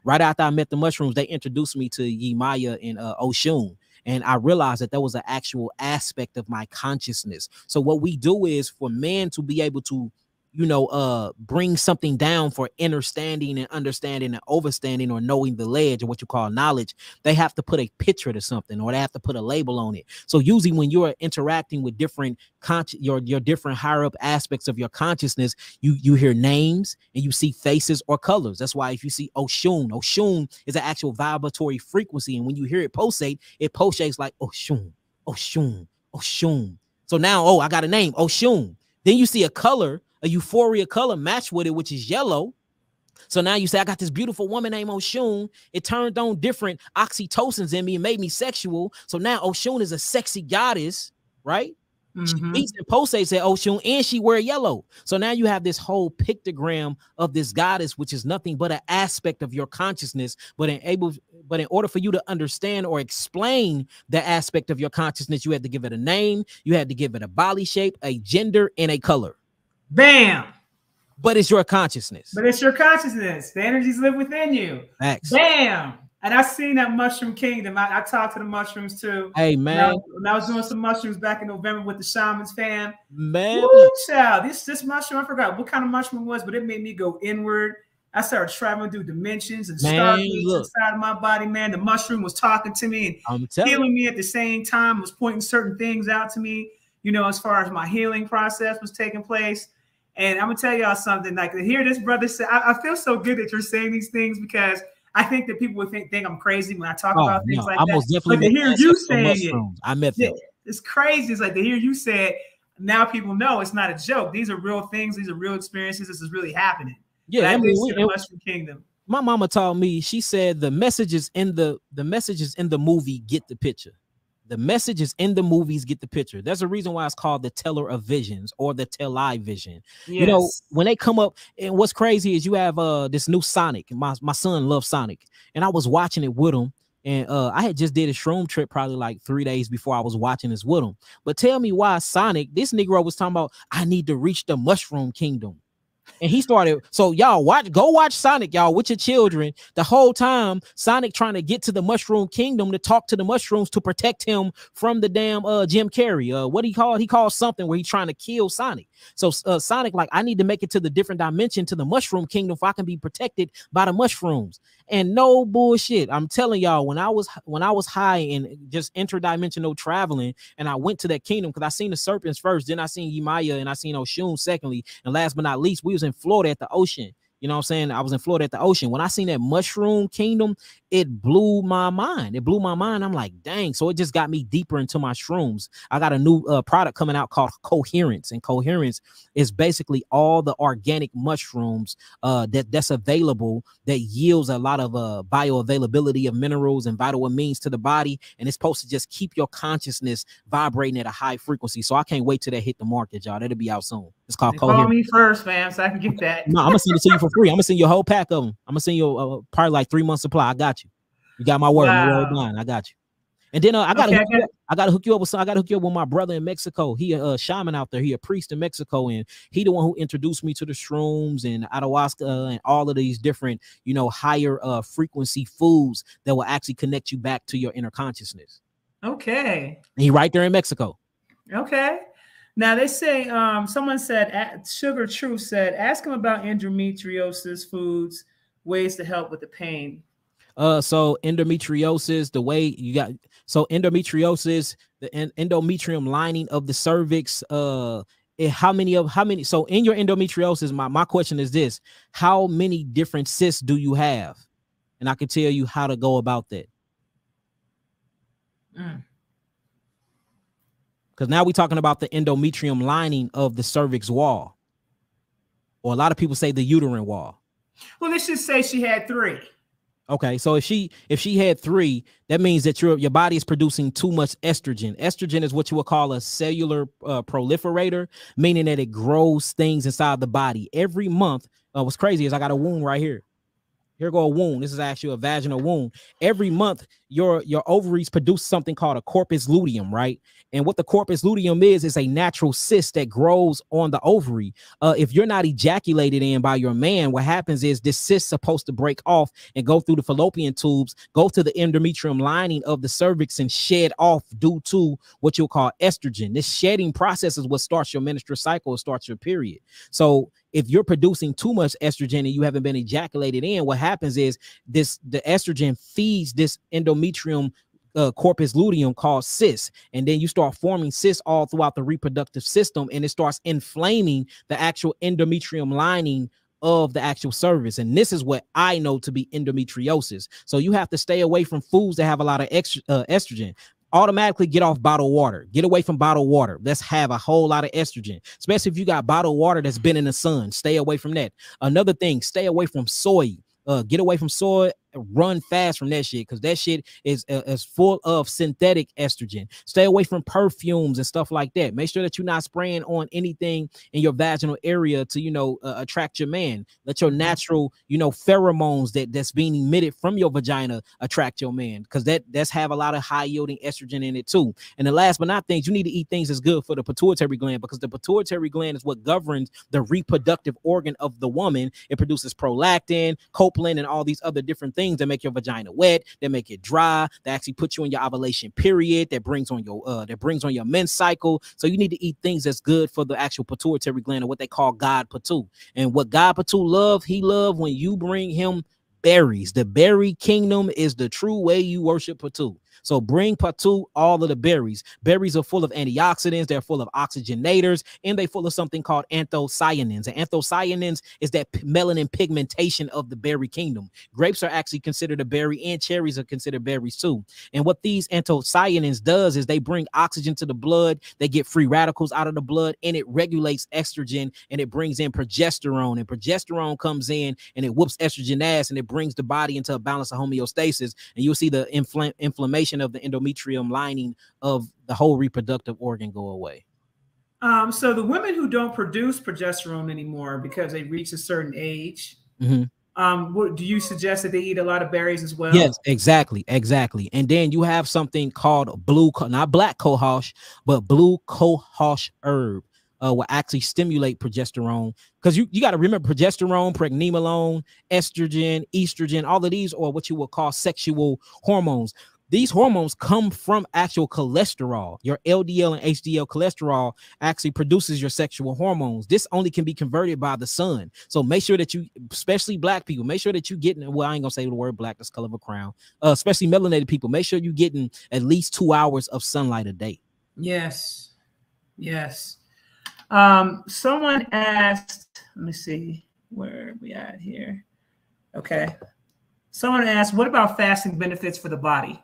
Right after I met the mushrooms, they introduced me to Yemaya and Oshun. And I realized that was an actual aspect of my consciousness. So what we do is for men to be able to, you know, bring something down for understanding and overstanding or knowing the ledge or what you call knowledge, they have to put a picture to something or they have to put a label on it. So usually when you're interacting with different your different higher up aspects of your consciousness, you hear names and you see faces or colors. That's why if you see Oshun is an actual vibratory frequency. And when you hear it pulsates like Oshun. So now, I got a name, Oshun. Then you see a color, a euphoria color match with it, which is yellow. So now you say, I got this beautiful woman named Oshun. It turned on different oxytocins in me and made me sexual. So now Oshun is a sexy goddess, right? She beats and pulsates at Oshun and she wear yellow. So now you have this whole pictogram of this goddess, which is nothing but an aspect of your consciousness. But in order for you to understand or explain the aspect of your consciousness, you had to give it a name. You had to give it a body shape, a gender, and a color. Bam. But it's your consciousness. The energies live within you. Facts. Bam. And I seen that mushroom kingdom. I talked to the mushrooms too. Hey, man. When I was doing some mushrooms back in November with the Shamans fam. Man. Woo, child. This mushroom, I forgot what kind of mushroom it was, but it made me go inward. I started traveling through dimensions and stargates inside of my body, man. The mushroom was talking to me and healing me at the same time, was pointing certain things out to me, you know, as far as my healing process was taking place. And I'm going to tell y'all something, like to hear this brother say, I feel so good that you're saying these things because I think that people would think I'm crazy when I talk about things like that. But to hear you saying it, I met them. It's crazy. It's like to hear you say it, now people know it's not a joke. These are real things. These are real experiences. This is really happening. Yeah, I mean, the Mushroom Kingdom. My mama taught me, she said the messages in the movie get the picture. The messages in the movies get the picture. There's a reason why it's called the teller of visions or the tell-I vision. Yes. You know, when they come up, and what's crazy is you have this new Sonic. My son loves Sonic, and I was watching it with him. And I had just did a shroom trip probably like 3 days before I was watching this with him. But tell me why Sonic, this Negro was talking about, I need to reach the Mushroom Kingdom. And he started, so y'all go watch Sonic, y'all, with your children. The whole time, Sonic trying to get to the Mushroom Kingdom to talk to the mushrooms to protect him from the damn Jim Carrey. What he called something where he's trying to kill Sonic. So Sonic, like, I need to make it to the different dimension, to the Mushroom Kingdom, so I can be protected by the mushrooms. And no bullshit, I'm telling y'all, when I was high and just interdimensional traveling, and I went to that kingdom because I seen the serpents first, then I seen Yemaya and I seen Oshun secondly, and last but not least, we was in Florida at the ocean. You know what I'm saying? I was in Florida at the ocean. When I seen that Mushroom Kingdom, it blew my mind. It blew my mind. I'm like, dang. So it just got me deeper into my shrooms. I got a new product coming out called Coherence. And Coherence is basically all the organic mushrooms that's available that yields a lot of bioavailability of minerals and vital amines to the body. And it's supposed to just keep your consciousness vibrating at a high frequency. So I can't wait till that hit the market, y'all. That'll be out soon. It's called Coherence. Call me first, fam, so I can get that. No, I'm going to send it to you for free. I'm going to send you a whole pack of them. I'm going to send you probably like 3 months supply. I got you. You got my word. Wow. My word line. I got you. And then I gotta Okay, hook you up with some. I gotta hook you up with my brother in Mexico. He a shaman out there. He a priest in Mexico, and he the one who introduced me to the shrooms and ayahuasca and all of these different, you know, higher frequency foods that will actually connect you back to your inner consciousness. Okay. And he right there in Mexico. Okay. Now they say someone said Sugar Truth said ask him about endometriosis foods, ways to help with the pain. So endometriosis, the way you got, so endometriosis, the endometrium lining of the cervix, how many, so in your endometriosis, my question is this: how many different cysts do you have? And I can tell you how to go about that. Because now we're talking about the endometrium lining of the cervix wall, or a lot of people say the uterine wall. Well, let's just say she had 3. Okay, so if she had 3, that means that your body is producing too much estrogen. Estrogen is what you would call a cellular proliferator, meaning that it grows things inside the body. Every month, what's crazy is I got a wound right here. Here go a wound. This is actually a vaginal wound. Every month, your ovaries produce something called a corpus luteum, right? And what the corpus luteum is a natural cyst that grows on the ovary. If you're not ejaculated in by your man, what happens is this cyst is supposed to break off and go through the fallopian tubes, go to the endometrium lining of the cervix and shed off due to what you'll call estrogen. This shedding process is what starts your menstrual cycle, starts your period. So if you're producing too much estrogen and you haven't been ejaculated in, what happens is the estrogen feeds this endometrium corpus luteum called cysts, and then you start forming cysts all throughout the reproductive system, and it starts inflaming the actual endometrium lining of the actual cervix. And this is what I know to be endometriosis. So you have to stay away from foods that have a lot of estrogen. Automatically get off bottled water. Get away from bottled water. Let's have a whole lot of estrogen, especially if you got bottled water that's been in the sun. Stay away from that. Another thing, stay away from soy. Get away from soy. Run fast from that shit, because that shit is full of synthetic estrogen. Stay away from perfumes and stuff like that. Make sure that you're not spraying on anything in your vaginal area to attract your man. Let your natural pheromones that's being emitted from your vagina attract your man, because that's have a lot of high yielding estrogen in it too. And the last but not things, you need to eat things that's good for the pituitary gland, because the pituitary gland is what governs the reproductive organ of the woman. It produces prolactin, copeland, and all these other different things that make your vagina wet, that make it dry, that actually put you in your ovulation period, that brings on your men's cycle. So you need to eat things that's good for the actual pituitary gland, or what they call God Patu. And what God Patu love, he love when you bring him berries. The berry kingdom is the true way you worship Patu. So bring Patu all of the berries. Berries are full of antioxidants. They're full of oxygenators, and they're full of something called anthocyanins. And anthocyanins is that melanin pigmentation of the berry kingdom. Grapes are actually considered a berry, and cherries are considered berries too. And what these anthocyanins does is they bring oxygen to the blood. They get free radicals out of the blood, and it regulates estrogen, and it brings in progesterone. And progesterone comes in and it whoops estrogen ass, and it brings the body into a balance of homeostasis. And you'll see the inflammation of the endometrium lining of the whole reproductive organ go away. So the women who don't produce progesterone anymore because they reach a certain age, what do you suggest that they eat a lot of berries as well? Yes, exactly. And then you have something called not black cohosh, but blue cohosh herb. Will actually stimulate progesterone, because you got to remember progesterone, pregnenolone, estrogen, all of these are what you will call sexual hormones. These hormones come from actual cholesterol. Your LDL and HDL cholesterol actually produces your sexual hormones. This only can be converted by the sun. So make sure that you, especially black people, make sure that you getting, well, I ain't gonna say the word black, that's color of a crown, especially melanated people, make sure you're getting at least 2 hours of sunlight a day. Yes. Someone asked, let me see, where are we at here? Okay. Someone asked, what about fasting benefits for the body?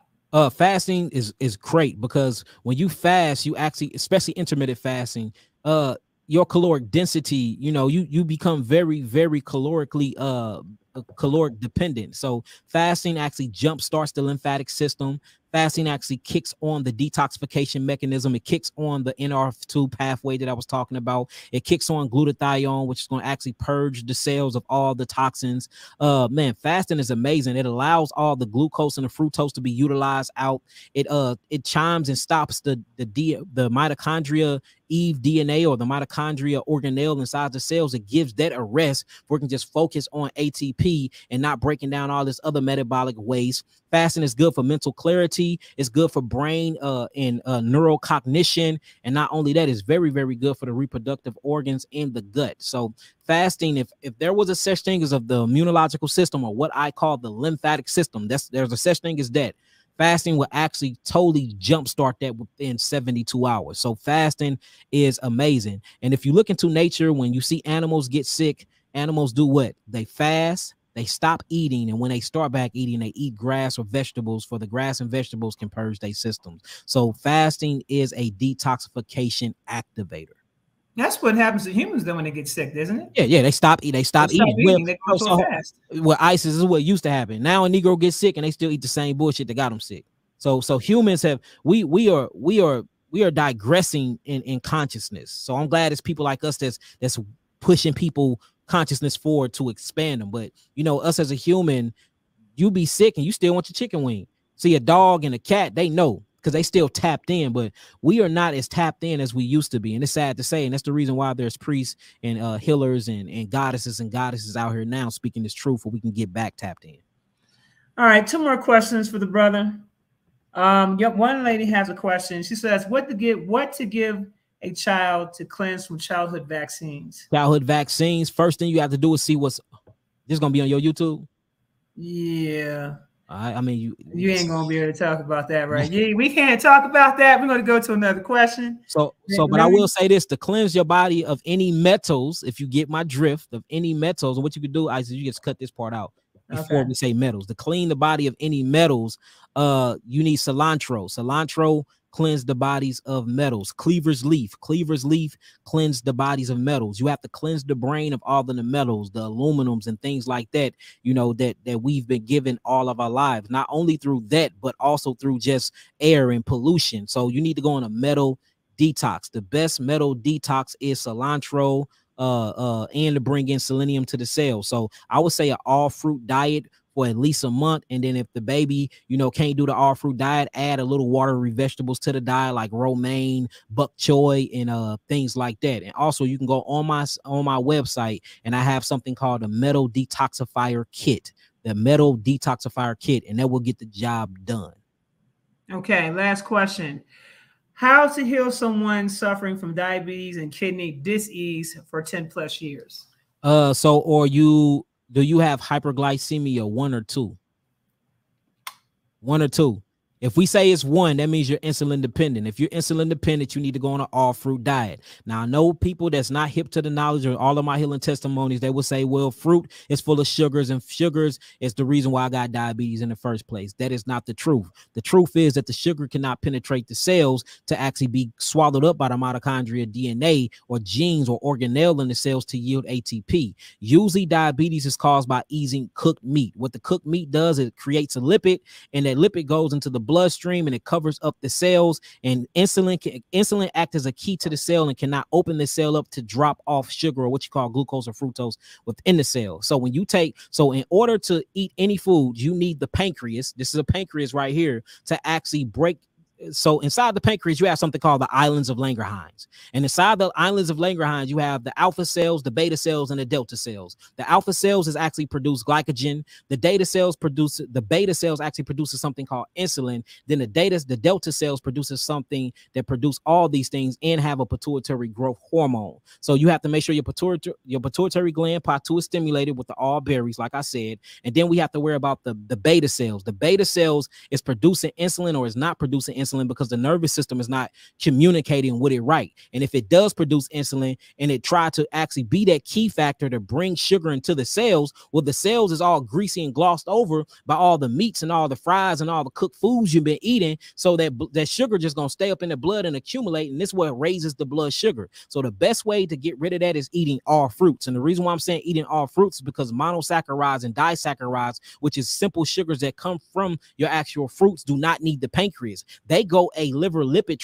Fasting is great, because when you fast, you actually, especially intermittent fasting, your caloric density, you become very, very caloric dependent. So fasting actually jump starts the lymphatic system. Fasting actually kicks on the detoxification mechanism. It kicks on the NR2 pathway that I was talking about. It kicks on glutathione, which is going to actually purge the cells of all the toxins. Man, fasting is amazing. It allows all the glucose and the fructose to be utilized out. It chimes and stops the mitochondria Eve DNA or the mitochondria organelle inside the cells. It gives that a rest where it can just focus on ATP and not breaking down all this other metabolic waste. Fasting is good for mental clarity. It's good for brain and neurocognition. And not only that, it's very, very good for the reproductive organs in the gut. So fasting, if there was a such thing as of the immunological system, or what I call the lymphatic system, there's a such thing as that. Fasting will actually totally jumpstart that within 72 hours. So fasting is amazing. And if you look into nature, when you see animals get sick, animals do what? They fast, they stop eating. And when they start back eating, they eat grass or vegetables, for the grass and vegetables can purge their systems. So fasting is a detoxification activator. That's what happens to humans though when they get sick, isn't it? Yeah, they stop eating. They stop eating. They go so fast. Well, ISIS is what used to happen. Now a Negro gets sick and they still eat the same bullshit that got them sick. So humans have we are digressing in consciousness. So I'm glad it's people like us that's pushing people consciousness forward to expand them. But you know, us as a human, you be sick and you still want your chicken wing. See, a dog and a cat, they know, because they still tapped in, but we are not as tapped in as we used to be. And it's sad to say, and that's the reason why there's priests and healers and goddesses out here now speaking this truth, so we can get back tapped in. All right, 2 more questions for the brother. Yep, one lady has a question. She says, what to give a child to cleanse from childhood vaccines? Childhood vaccines, first thing you have to do is see what's this gonna be on your YouTube. Yeah. I mean, you ain't gonna be able to talk about that, right? Yeah, we can't talk about that. We're gonna go to another question. But I will say this: to cleanse your body of any metals, if you get my drift, of any metals, and what you could do, you just cut this part out before we say metals. To clean the body of any metals, you need cilantro. Cilantro cleanse the bodies of metals. Cleaver's leaf cleanse the bodies of metals. You have to cleanse the brain of all of the metals, the aluminums and things like that, you know, that we've been given all of our lives, not only through that, but also through just air and pollution. So you need to go on a metal detox. The best metal detox is cilantro, and to bring in selenium to the cell. So I would say an all fruit diet for at least a month. And then if the baby, you know, can't do the all fruit diet, add a little watery vegetables to the diet, like romaine, bok choy, and things like that. And also you can go on my website, and I have something called a metal detoxifier kit, and that will get the job done. Okay, last question. How to heal someone suffering from diabetes and kidney disease for 10 plus years? Do you have hyperglycemia 1 or 2? 1 or 2. If we say it's 1, that means you're insulin dependent. If you're insulin dependent, you need to go on an all fruit diet. Now, I know people that's not hip to the knowledge or all of my healing testimonies, they will say, well, fruit is full of sugars, and sugars is the reason why I got diabetes in the first place. That is not the truth. The truth is that the sugar cannot penetrate the cells to actually be swallowed up by the mitochondria DNA or genes or organelle in the cells to yield ATP. Usually diabetes is caused by eating cooked meat. What the cooked meat does, it creates a lipid, and that lipid goes into the bloodstream and it covers up the cells, and insulin acts as a key to the cell and cannot open the cell up to drop off sugar or what you call glucose or fructose within the cell. So in order to eat any food, you need the pancreas. This is a pancreas right here to actually break. So inside the pancreas, you have something called the islands of Langerhans. And inside the islands of Langerhans, you have the alpha cells, the beta cells, and the delta cells. The alpha cells is actually produce glycogen. The beta cells actually produces something called insulin. Then the delta cells produces something that produce all these things and have a pituitary growth hormone. So you have to make sure your pituitary gland, PA2, is stimulated with the all berries, like I said. And then we have to worry about the beta cells. The beta cells is producing insulin or is not producing insulin insulin because the nervous system is not communicating with it right. And if it does produce insulin and it tried to actually be that key factor to bring sugar into the cells, well, the cells is all greasy and glossed over by all the meats and all the fries and all the cooked foods you've been eating. So that sugar just gonna stay up in the blood and accumulate, and this is what raises the blood sugar. So the best way to get rid of that is eating all fruits. And the reason why I'm saying eating all fruits is because monosaccharides and disaccharides, which is simple sugars that come from your actual fruits, do not need the pancreas. They go a liver lipid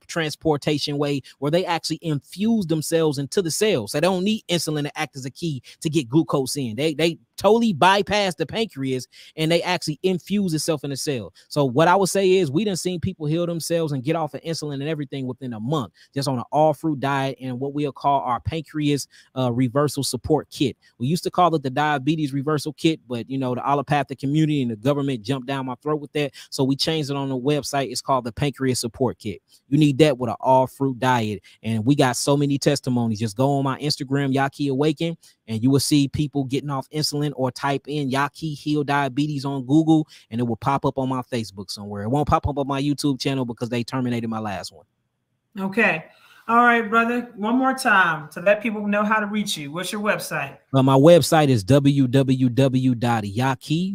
transportation way where they actually infuse themselves into the cells. So they don't need insulin to act as a key to get glucose in. They totally bypass the pancreas and they actually infuse itself in the cell. So what I would say is we done seen people heal themselves and get off of insulin and everything within a month, just on an all fruit diet and what we'll call our pancreas reversal support kit. We used to call it the diabetes reversal kit, but you know, the allopathic community and the government jumped down my throat with that. So we changed it on the website. It's called the pancreas support kit. You need that with an all fruit diet. And we got so many testimonies. Just go on my Instagram, Yahki Awaken, and you will see people getting off insulin, or type in Yahki heal diabetes on Google and it will pop up on my Facebook somewhere. It won't pop up on my YouTube channel because they terminated my last one. Okay. All right, brother. One more time to let people know how to reach you. What's your website? My website is www.yahki,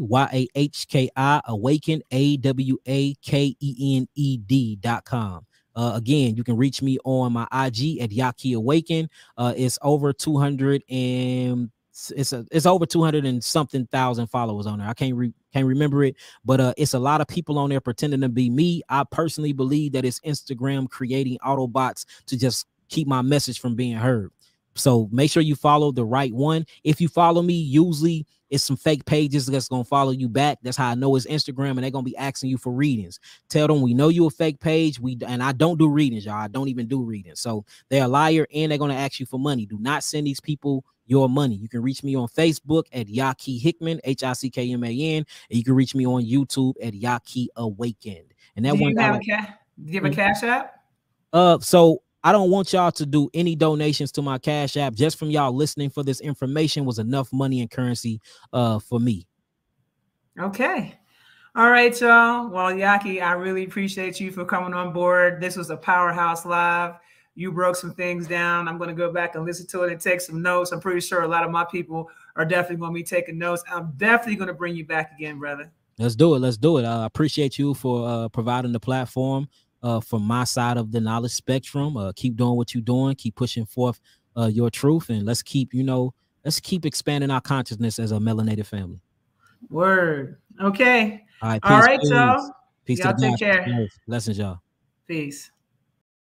Y-A-H-K-I, awaken, AWAKENED.com. Again, you can reach me on my IG at Yahki Awaken. It's over 200 and it's over 200 and something thousand followers on there. I can't remember it, but it's a lot of people on there pretending to be me. I personally believe that it's Instagram creating Autobots to just keep my message from being heard. So make sure you follow the right one. If you follow me, usually it's some fake pages that's going to follow you back. That's how I know it's Instagram, and they're going to be asking you for readings. Tell them we know you a fake page. And I don't do readings, y'all. I don't even do readings. So they're a liar, and they're going to ask you for money. Do not send these people your money. You can reach me on Facebook at Yahki Hickman, Hickman, and you can reach me on YouTube at Yahki Awakened. And that one, do you have a Cash App? So I don't want y'all to do any donations to my Cash App. Just from y'all listening for this information was enough money and currency for me. Okay. All right, y'all. Well, Yahki, I really appreciate you for coming on board. This was a Powerhouse Live. You broke some things down. I'm going to go back and listen to it and take some notes. I'm pretty sure a lot of my people are definitely going to be taking notes. I'm definitely going to bring you back again, brother. Let's do it. Let's do it. I appreciate you for providing the platform from my side of the knowledge spectrum. Keep doing what you're doing. Keep pushing forth your truth, and let's keep expanding our consciousness as a melanated family. Word. Okay. All right. All right, y'all. Peace. Y'all take care. Blessings, y'all. Peace.